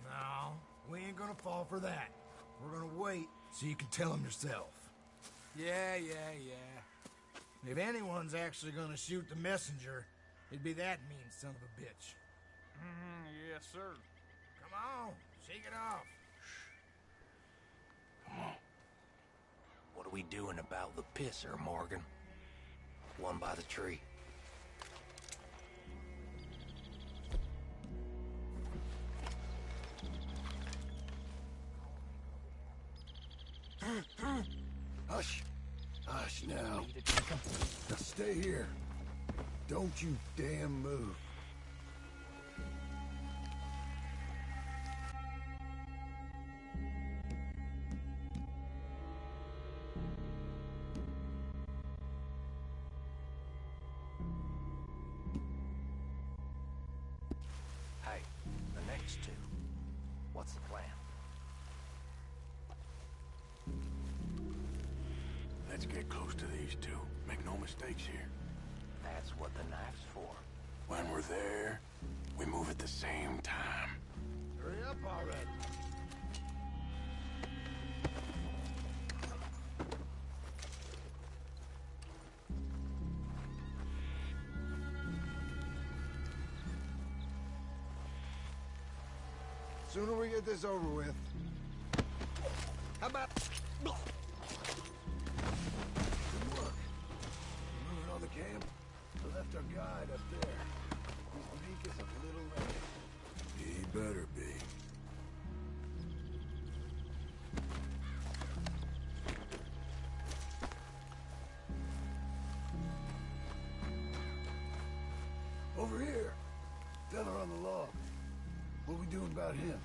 No, we ain't gonna fall for that. We're gonna wait so you can tell him yourself. Yeah. If anyone's actually gonna shoot the messenger, it'd be that mean son of a bitch. Yes, sir. Come on, shake it off. Come on. What are we doing about the pisser, Morgan? One by the tree. Hush. Hush now. Now stay here. Don't you damn move. Hey, the next two. What's the plan? Let's get close to these two. Make no mistakes here. That's what the knife's for. When we're there, we move at the same time. Hurry up already. Sooner we get this over with. How about... Good work. Moving on the camp. I left our guide up there. He's meek as a little lamb. He better be. Over here. Fella on the log. What we doing about him?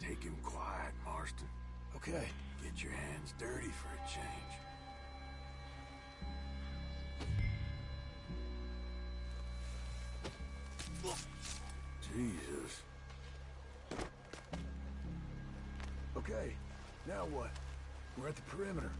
Take him quiet, Marston. Okay. Get your hands dirty for a change. Jesus. Okay, now what? We're at the perimeter.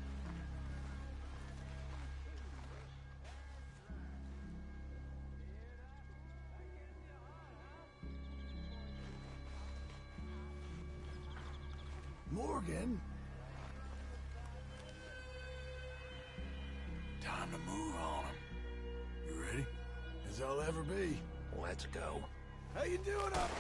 Morgan? Time to move on him. You ready? As I'll ever be. Let's go. How you doing up?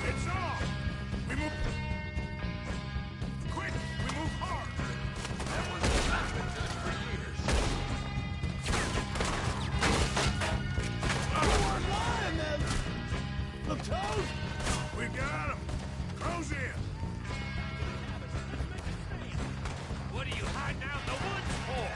It's off! We move... Quick! We move hard! That was for years. You weren't lying, then! Look, toes! We got him! Crow's in! What are you hiding out in the woods for?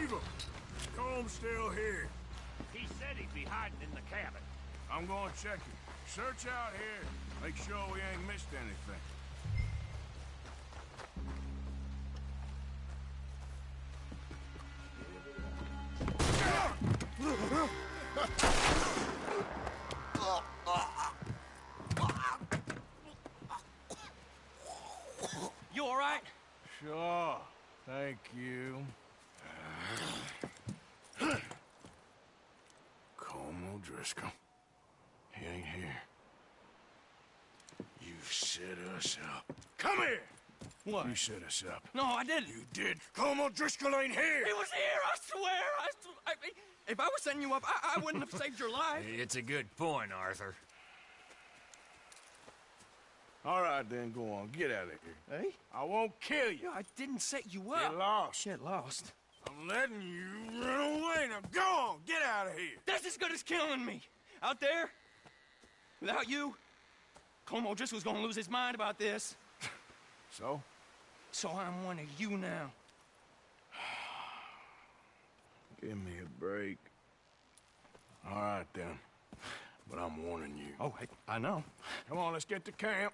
Leave him. Combs still here. He said he'd be hiding in the cabin. I'm going to check it. Search out here. Make sure we ain't missed anything. You all right? Sure. Thank you. Colm O'Driscoll. He ain't here. You set us up. Come here! What? You set us up. No, I didn't. You did. Colm O'Driscoll ain't here! He was here, I swear! If I was setting you up, I wouldn't have saved your life. It's a good point, Arthur. All right, then, go on. Get out of here. Hey? I won't kill you. I didn't set you up. Get lost. Get lost. I'm letting you run away. Now go on. Get out of here. That's as good as killing me. Out there, without you, Colm O'Driscoll's gonna lose his mind about this. So? So I'm one of you now. Give me a break. All right, then. But I'm warning you. Oh, I know. Come on, let's get to camp.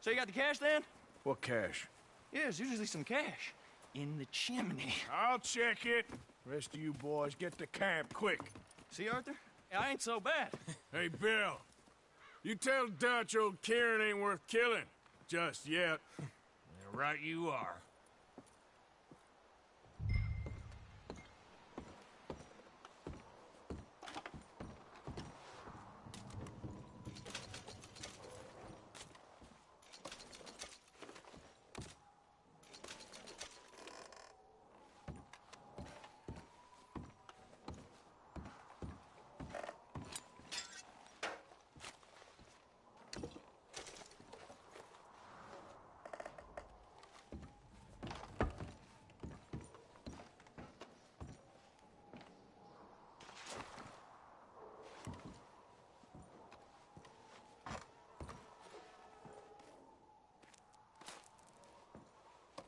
So you got the cash, then? What cash? Yeah, there's usually some cash. In the chimney. I'll check it. Rest of you boys, get to camp, quick. See, Arthur? I ain't so bad. Hey, Bill. You tell Dutch old Kieran ain't worth killing. Just yet. Right you are.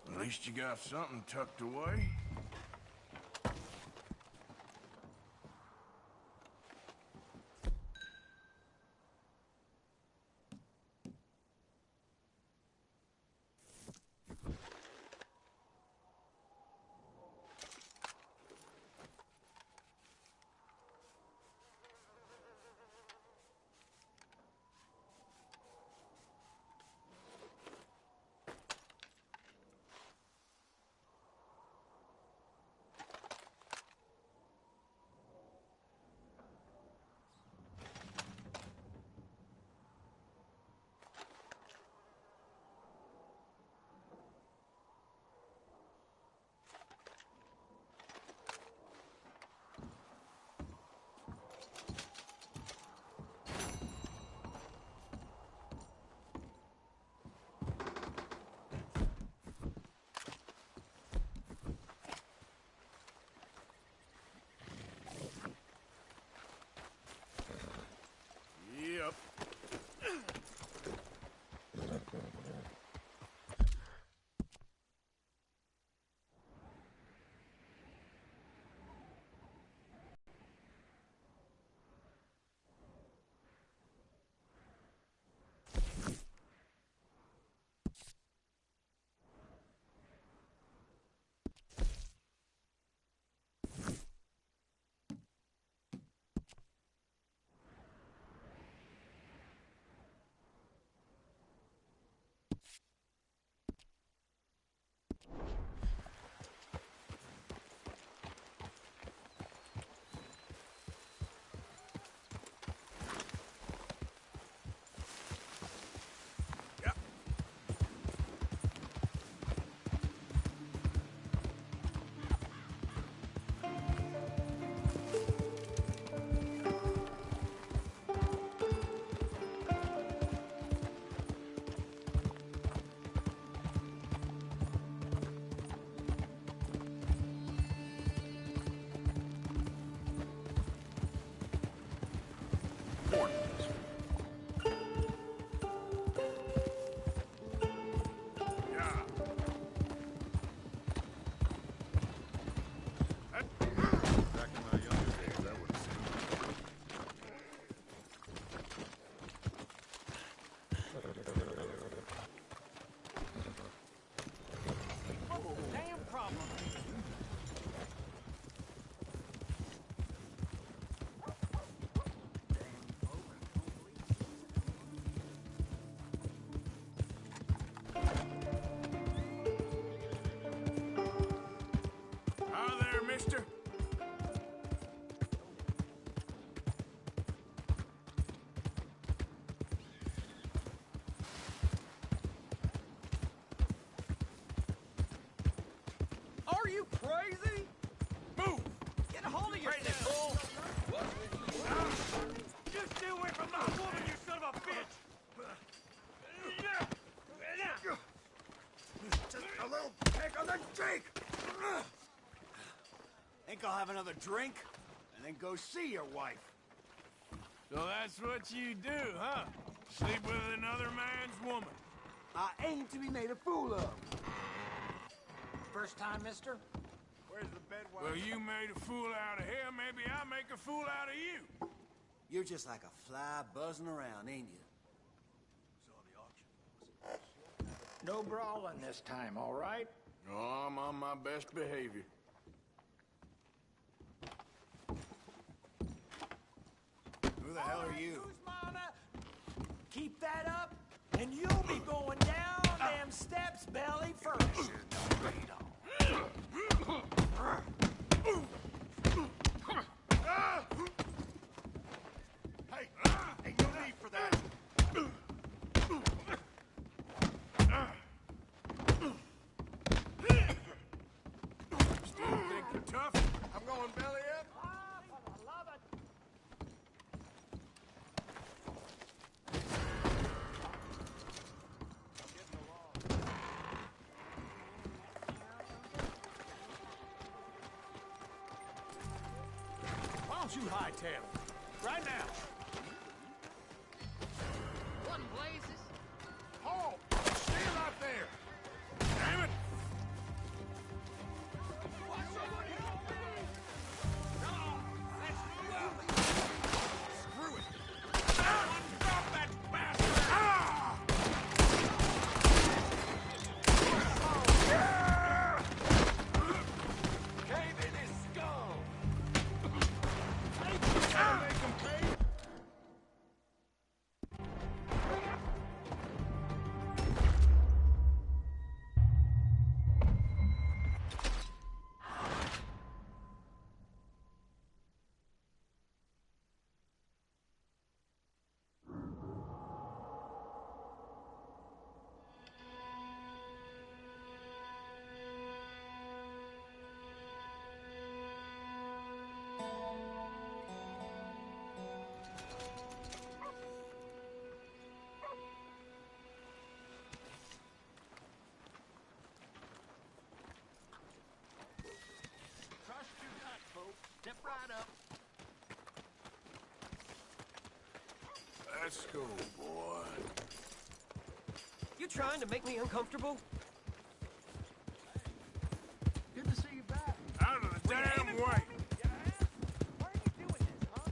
At least you got something tucked away. mister? Are you crazy? Move! Get a hold of Crazy yourself! fool! Just stay away from my woman, you son of a bitch! Just a little peck on the cheek! Think I'll have another drink, and then go see your wife. So that's what you do, huh? Sleep with another man's woman. I aim to be made a fool of. First time, mister? Where's the bed? Well, you made a fool out of him, maybe I'll make a fool out of you. You're just like a fly buzzing around, ain't you? No brawling this time, all right? No, I'm on my best behavior. Who the hell are you? Keep that up, and you'll be going down them steps belly first. Hey, ain't no need for that. Still think you're tough? I'm going belly up. Why don't you hightail it? Right now. What in blazes? Halt! Stand out there! Damn it! Screw it! Stop that bastard! Ah! Cave in his skull! Make him pay! Trust your gut, folks. Step right up. Let's go, boy. You trying to make me uncomfortable? Good to see you back. Out of the damn way! Why are you doing this, huh?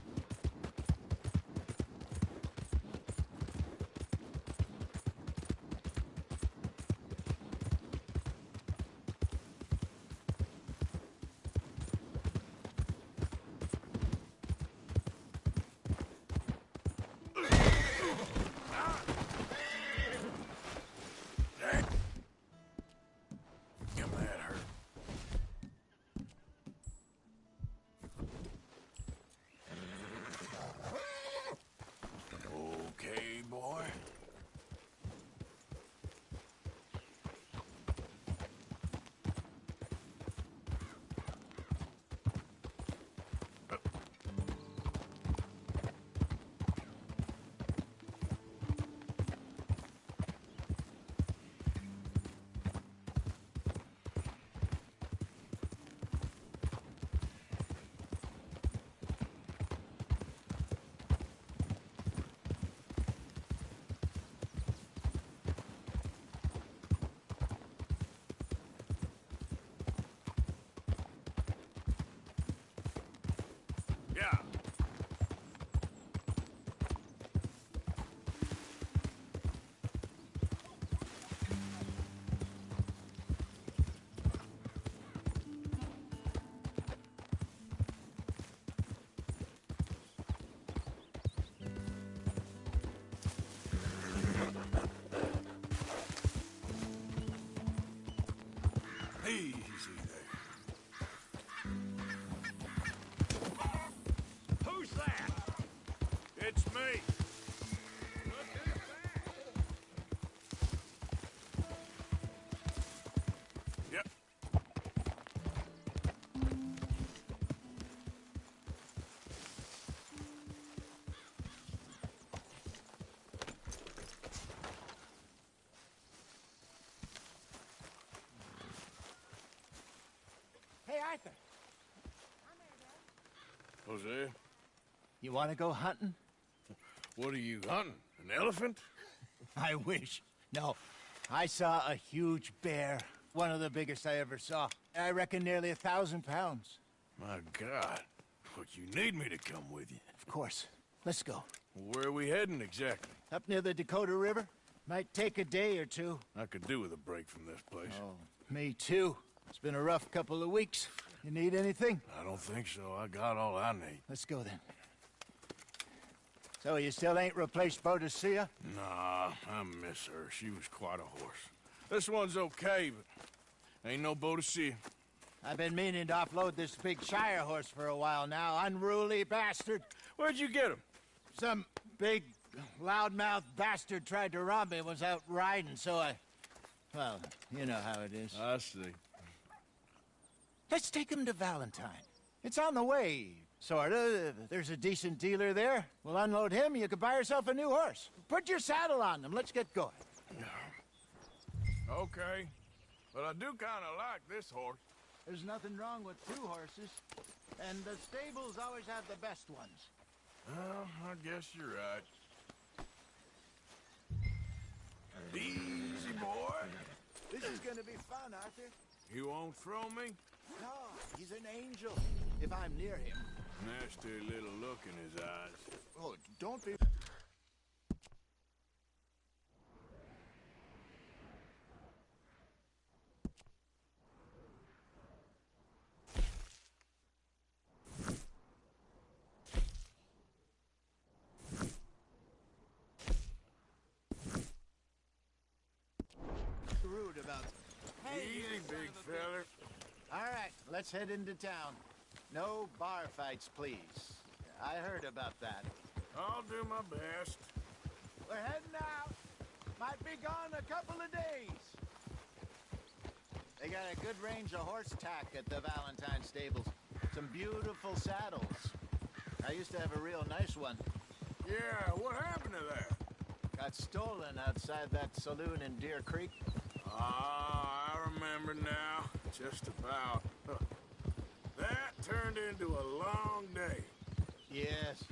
It's me. Yep. Hey, Arthur. Hosea, You want to go hunting? what are you hunting? An elephant? I wish. No. I saw a huge bear. One of the biggest I ever saw. I reckon nearly 1,000 pounds. My God. But you need me to come with you. Of course. Let's go. Where are we heading exactly? Up near the Dakota River. Might take a day or two. I could do with a break from this place. Oh, me too. It's been a rough couple of weeks. You need anything? I don't think so. I got all I need. Let's go then. So you still ain't replaced Boadicea? Nah, I miss her. She was quite a horse. This one's okay, but ain't no Boadicea. I've been meaning to offload this big Shire horse for a while now. Unruly bastard. Where'd you get him? Some big, loudmouth bastard tried to rob me and was out riding, so I... Well, you know how it is. I see. Let's take him to Valentine. It's on the way, sorta. There's a decent dealer there. We'll unload him, you can buy yourself a new horse. Put your saddle on them, let's get going. Okay. But I do kind of like this horse. There's nothing wrong with two horses. And the stables always have the best ones. Well, I guess you're right. Easy, boy. This is gonna be fun, Arthur. You won't throw me? No, he's an angel. If I'm near him. Nasty little look in his eyes. Oh, don't be... rude about... Easy, big feller. All right, let's head into town. No bar fights, please. I heard about that. I'll do my best. We're heading out. Might be gone a couple of days. They got a good range of horse tack at the Valentine stables. Some beautiful saddles. I used to have a real nice one. Yeah, what happened to that? Got stolen outside that saloon in Deer Creek. Ah, I remember now. Just about. Huh. That turned into a long day. Yes.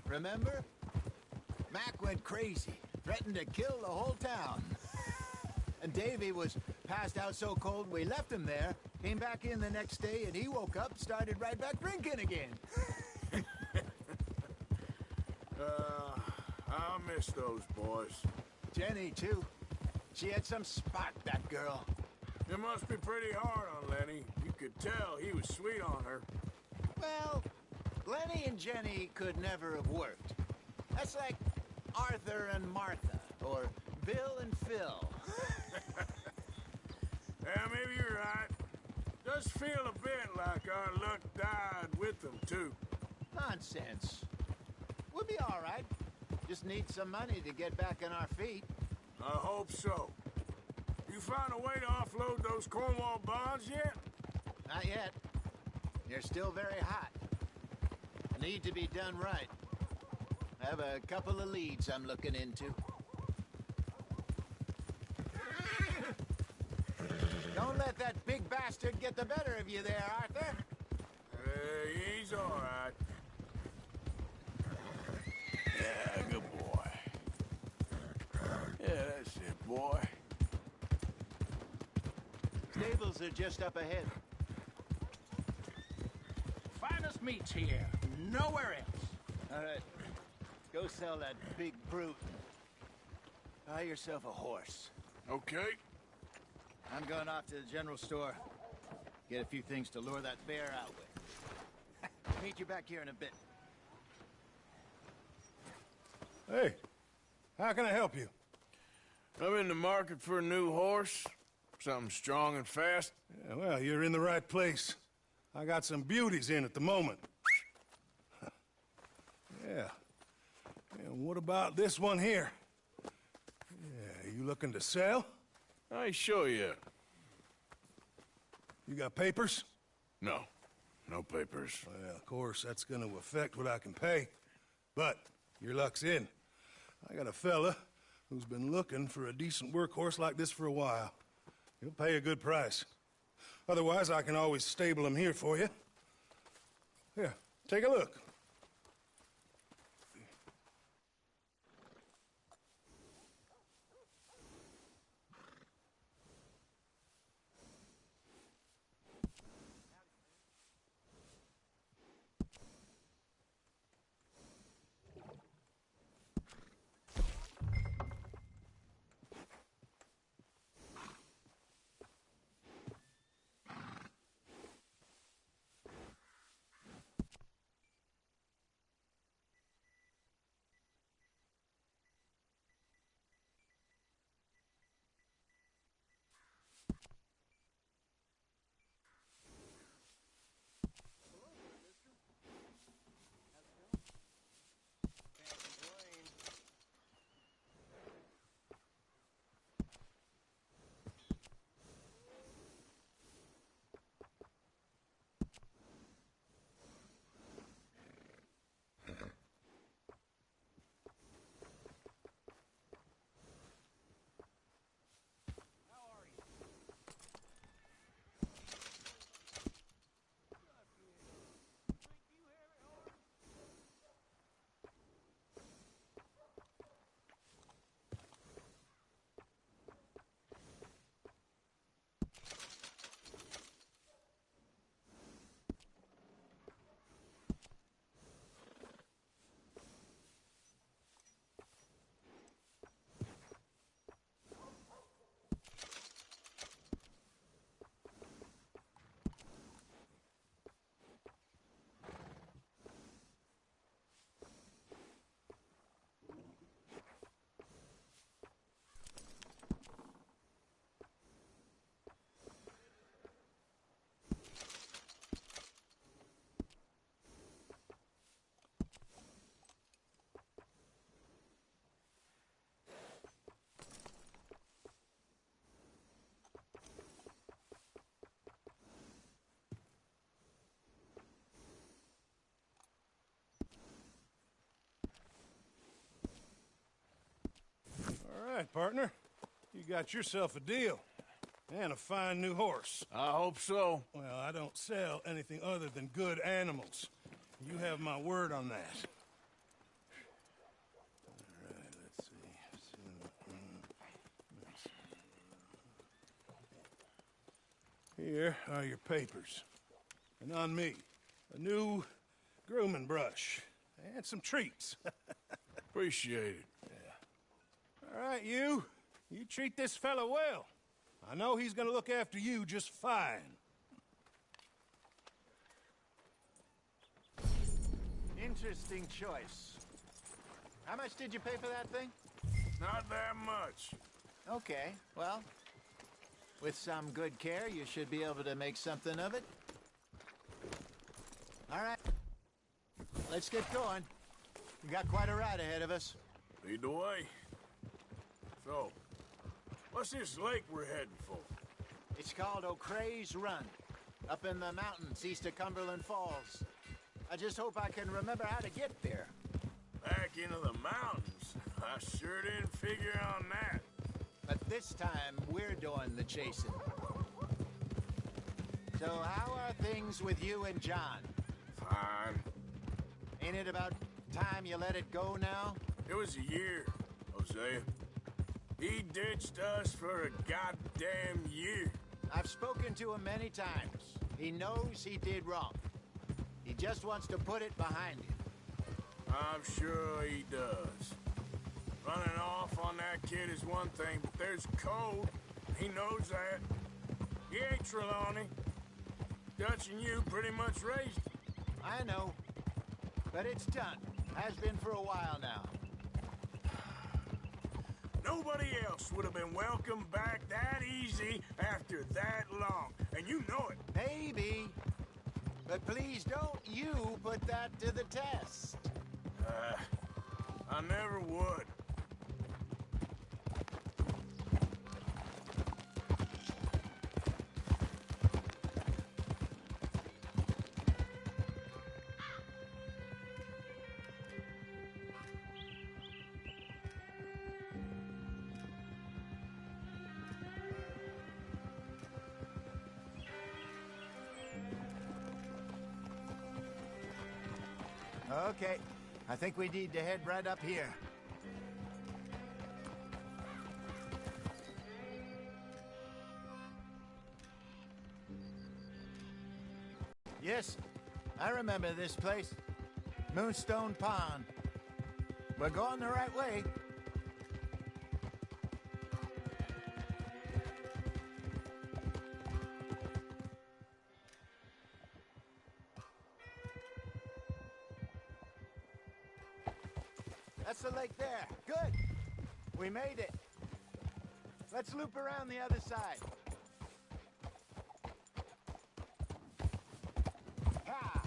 Remember? Mac went crazy. Threatened to kill the whole town. And Davy was passed out so cold we left him there. Came back in the next day and he woke up, started right back drinking again. I'll miss those boys. Jenny, too. She had some spark, that girl. It must be pretty hard on Lenny. You could tell he was sweet on her. Well, Lenny and Jenny could never have worked. That's like Arthur and Martha, or Bill and Phil. Yeah, maybe you're right. Does feel a bit like our luck died with them, too. Nonsense. We'll be all right. Just need some money to get back on our feet. I hope so. You find a way to offload those Cornwall bonds yet? Not yet. They're still very hot. Need to be done right. I have a couple of leads I'm looking into. Don't let that big bastard get the better of you there, Arthur. He's all right. Yeah, good boy. Yeah, that's it, boy. Stables are just up ahead. Finest meats here. Nowhere else. All right. Go sell that big brute. Buy yourself a horse. Okay. I'm going off to the general store. Get a few things to lure that bear out with. Meet you back here in a bit. Hey, how can I help you? I'm in the market for a new horse. Something strong and fast. Yeah, well, you're in the right place. I got some beauties in at the moment. Yeah. And what about this one here? Yeah, you looking to sell? I sure you. You got papers? No. No papers. Well, of course, that's gonna affect what I can pay. But your luck's in. I got a fella who's been looking for a decent workhorse like this for a while. He'll pay a good price. Otherwise, I can always stable him here for you. Here, take a look. All right, partner. You got yourself a deal. And a fine new horse. I hope so. Well, I don't sell anything other than good animals. You have my word on that. All right, let's see. Here are your papers. And on me, a new grooming brush. And some treats. Appreciate it. All right, you treat this fella well. I know he's gonna look after you just fine. Interesting choice. How much did you pay for that thing? Not that much. Okay, well, with some good care, you should be able to make something of it. All right, let's get going. We got quite a ride ahead of us. Lead the way. So, what's this lake we're heading for? It's called O'Creagh's Run, up in the mountains east of Cumberland Falls. I just hope I can remember how to get there. Back into the mountains? I sure didn't figure on that. But this time, we're doing the chasing. So how are things with you and John? Fine. Ain't it about time you let it go now? It was a year, Hosea. He ditched us for a goddamn year. I've spoken to him many times. He knows he did wrong. He just wants to put it behind him. I'm sure he does. Running off on that kid is one thing, but there's code. He knows that. He ain't Trelawney. Dutch and you pretty much raised him. I know. But it's done. Has been for a while now. Nobody else would have been welcomed back that easy after that long. And you know it. Maybe. But please don't you put that to the test. I never would. Okay, I think we need to head right up here. Yes, I remember this place. Moonstone Pond. We're going the right way. That's the lake there. Good. We made it. Let's loop around the other side. Ha!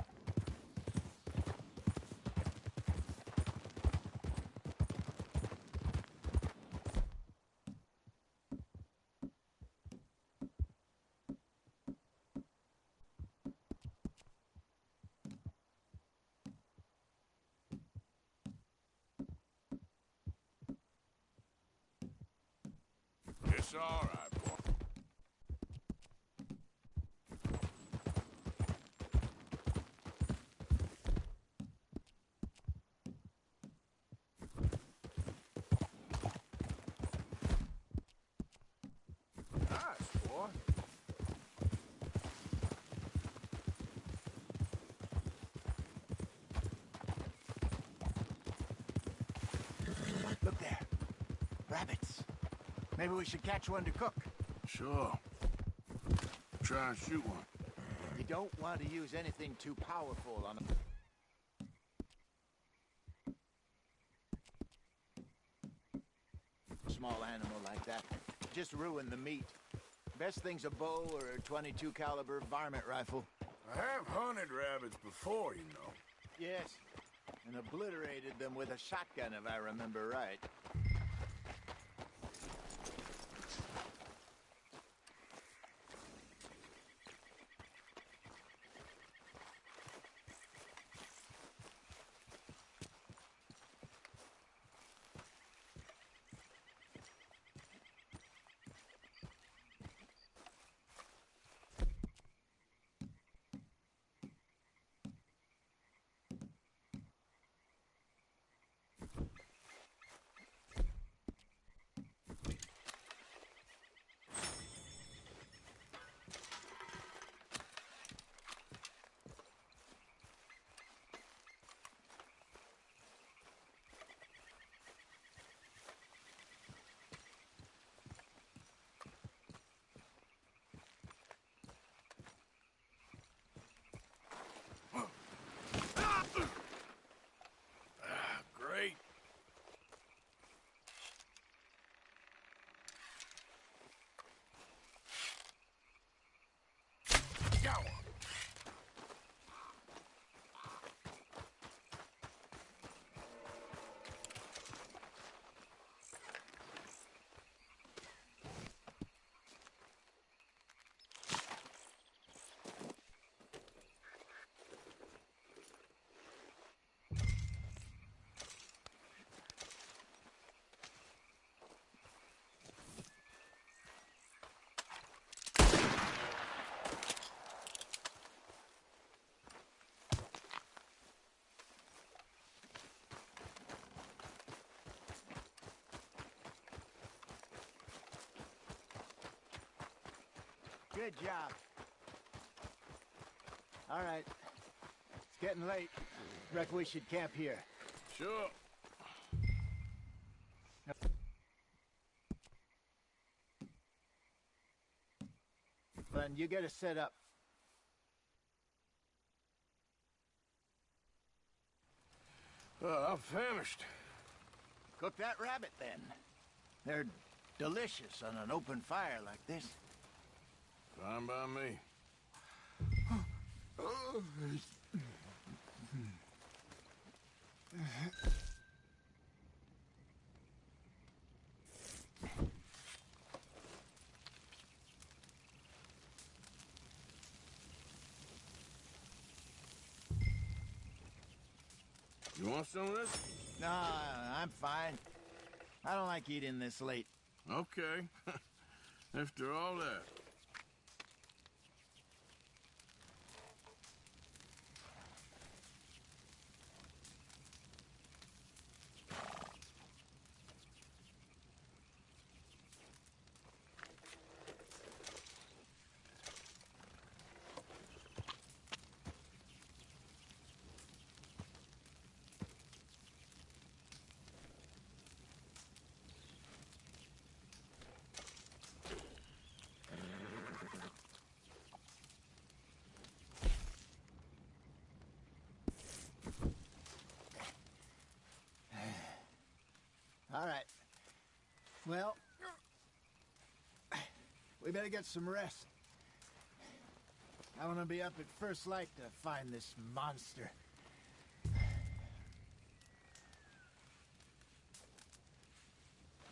It's all right, boy. Nice, boy. Look there. Rabbits. Maybe we should catch one to cook. Sure. Try and shoot one. You don't want to use anything too powerful on a small animal like that. Just ruin the meat. Best thing's a bow or a .22 caliber varmint rifle. I have hunted rabbits before, you know. Yes, and obliterated them with a shotgun if I remember right. Great. Got one. Good job. All right. It's getting late. Reckon we should camp here. Sure. Then you get us set up. I'm famished. Cook that rabbit, then. They're delicious on an open fire like this. Fine by me. You want some of this? No, I'm fine. I don't like eating this late. Okay. After all that. All right. Well, we better get some rest. I want to be up at first light to find this monster.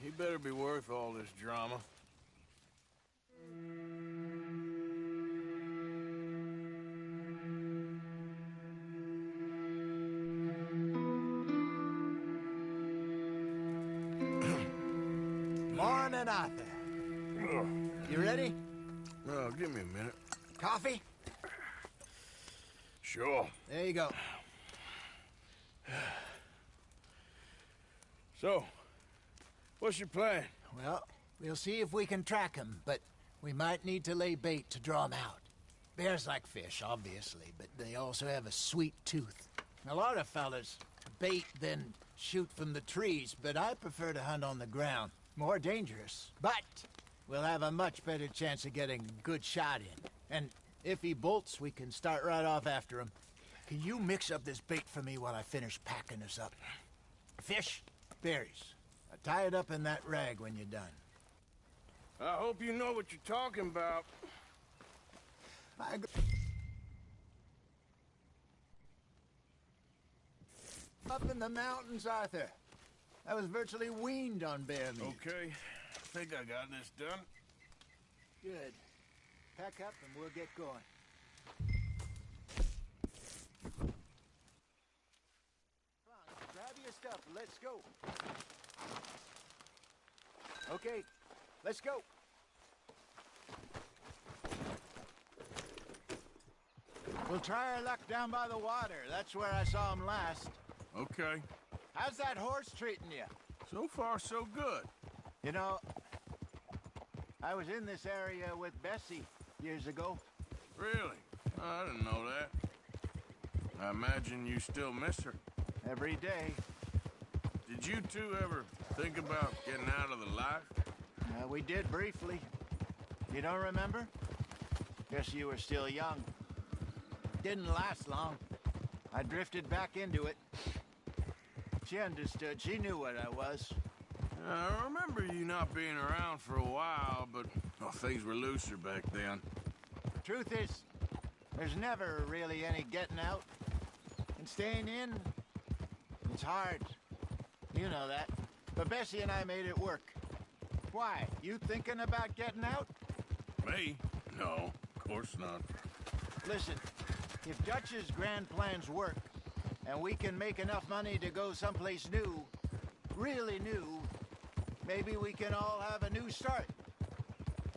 He better be worth all this drama. Morning, Arthur. You ready? Well, give me a minute. Coffee? Sure. There you go. So, what's your plan? Well, we'll see if we can track him, but we might need to lay bait to draw him out. Bears like fish, obviously, but they also have a sweet tooth. A lot of fellas bait, then shoot from the trees, but I prefer to hunt on the ground. More dangerous, but we'll have a much better chance of getting a good shot in. And if he bolts, we can start right off after him. Can you mix up this bait for me while I finish packing this up? Fish, berries. Tie it up in that rag when you're done. I hope you know what you're talking about. Up in the mountains, Arthur. I was virtually weaned on bear meat. Okay, I think I got this done. Good. Pack up and we'll get going. Come on, grab your stuff. Let's go. Okay, let's go. We'll try our luck down by the water. That's where I saw him last. Okay. How's that horse treating you? So far, so good. You know, I was in this area with Bessie years ago. Really? I didn't know that. I imagine you still miss her. Every day. Did you two ever think about getting out of the life? We did briefly. You don't remember? Guess you were still young. Didn't last long. I drifted back into it. She understood. She knew what I was. I remember you not being around for a while, but well, things were looser back then. Truth is, there's never really any getting out. And staying in, it's hard. You know that. But Bessie and I made it work. Why? You thinking about getting out? Me? No, of course not. Listen, if Dutch's grand plans work, and we can make enough money to go someplace new, really new, maybe we can all have a new start.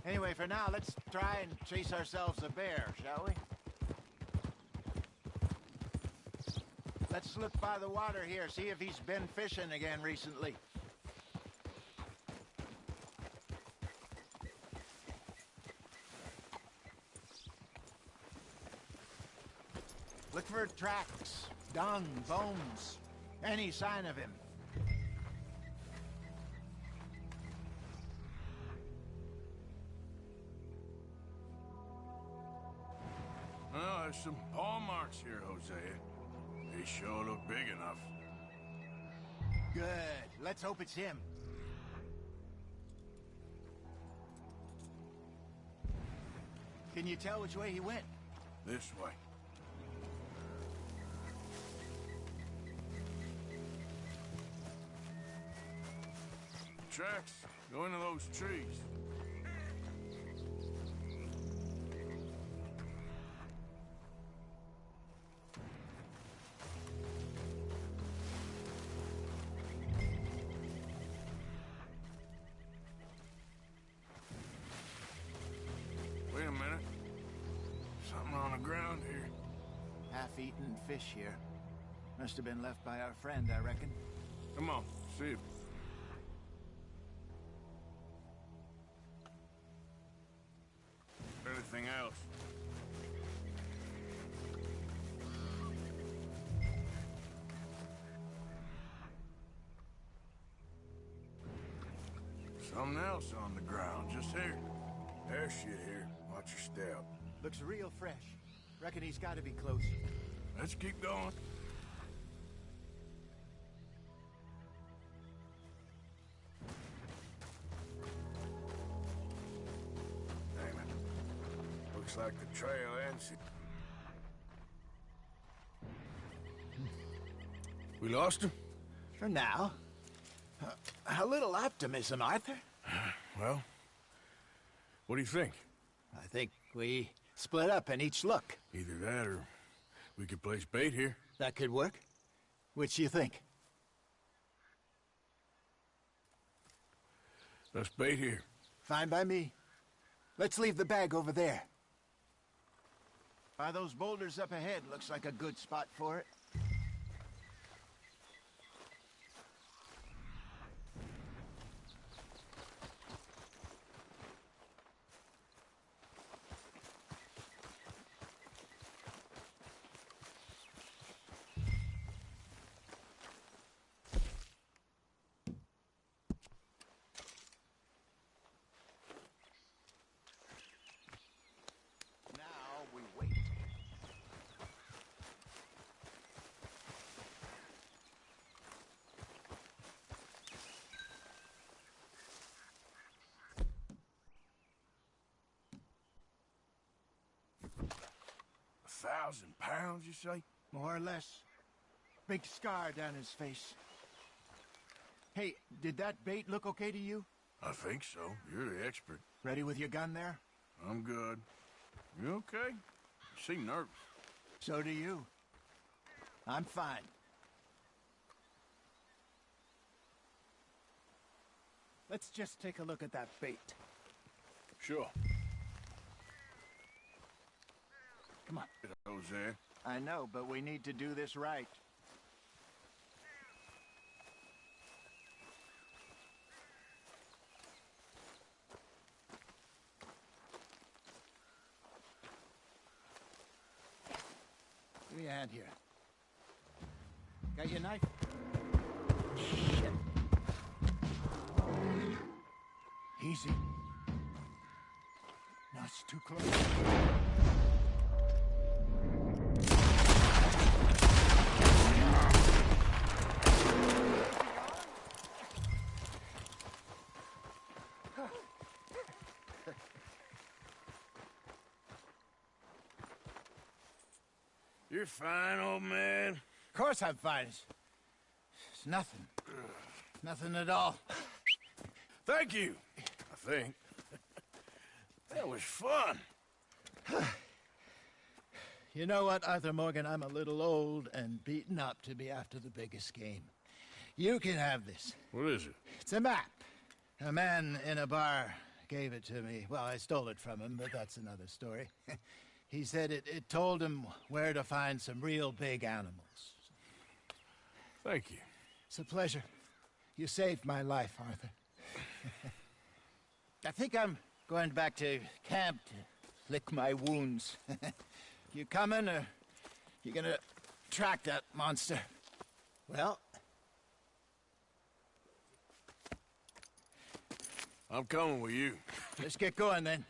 Anyway, for now, let's try and chase ourselves a bear, shall we? Let's look by the water here, see if he's been fishing again recently. Look for tracks, dung, bones, any sign of him. Well, there's some paw marks here, Hosea. They sure look big enough. Good. Let's hope it's him. Can you tell which way he went? This way. Tracks go into those trees. half-eaten fish here. Must have been left by our friend, I reckon. Come on, see it. Anything else? Something else on the ground, just here. There's shit here. Watch your step. Looks real fresh. Reckon he's got to be close. Let's keep going. Damn it. Looks like the trail ends here. We lost him? For now. A little optimism, Arthur. Well, what do you think? I think we split up and each look. Either that or we could place bait here. That could work. Which you think? Let's bait here. Fine by me. Let's leave the bag over there. By those boulders up ahead, looks like a good spot for it. £1,000, you say? More or less. Big scar down his face. Hey, did that bait look okay to you? I think so. You're the expert. Ready with your gun there? I'm good. You okay? You seem nervous. So do you. I'm fine. Let's just take a look at that bait. Sure. Come on. Jose. I know, but we need to do this right. Give me a hand here. Got your knife? Shit. Easy. No, it's too close. You're fine, old man. Of course I'm fine. It's nothing. Nothing at all. Thank you, I think. That was fun. You know what, Arthur Morgan? I'm a little old and beaten up to be after the biggest game. You can have this. What is it? It's a map. A man in a bar gave it to me. Well, I stole it from him, but that's another story. He said it told him where to find some real big animals. Thank you. It's a pleasure. You saved my life, Arthur. I think I'm going back to camp to lick my wounds. You coming, or you gonna track that monster? Well, I'm coming with you. Let's get going then.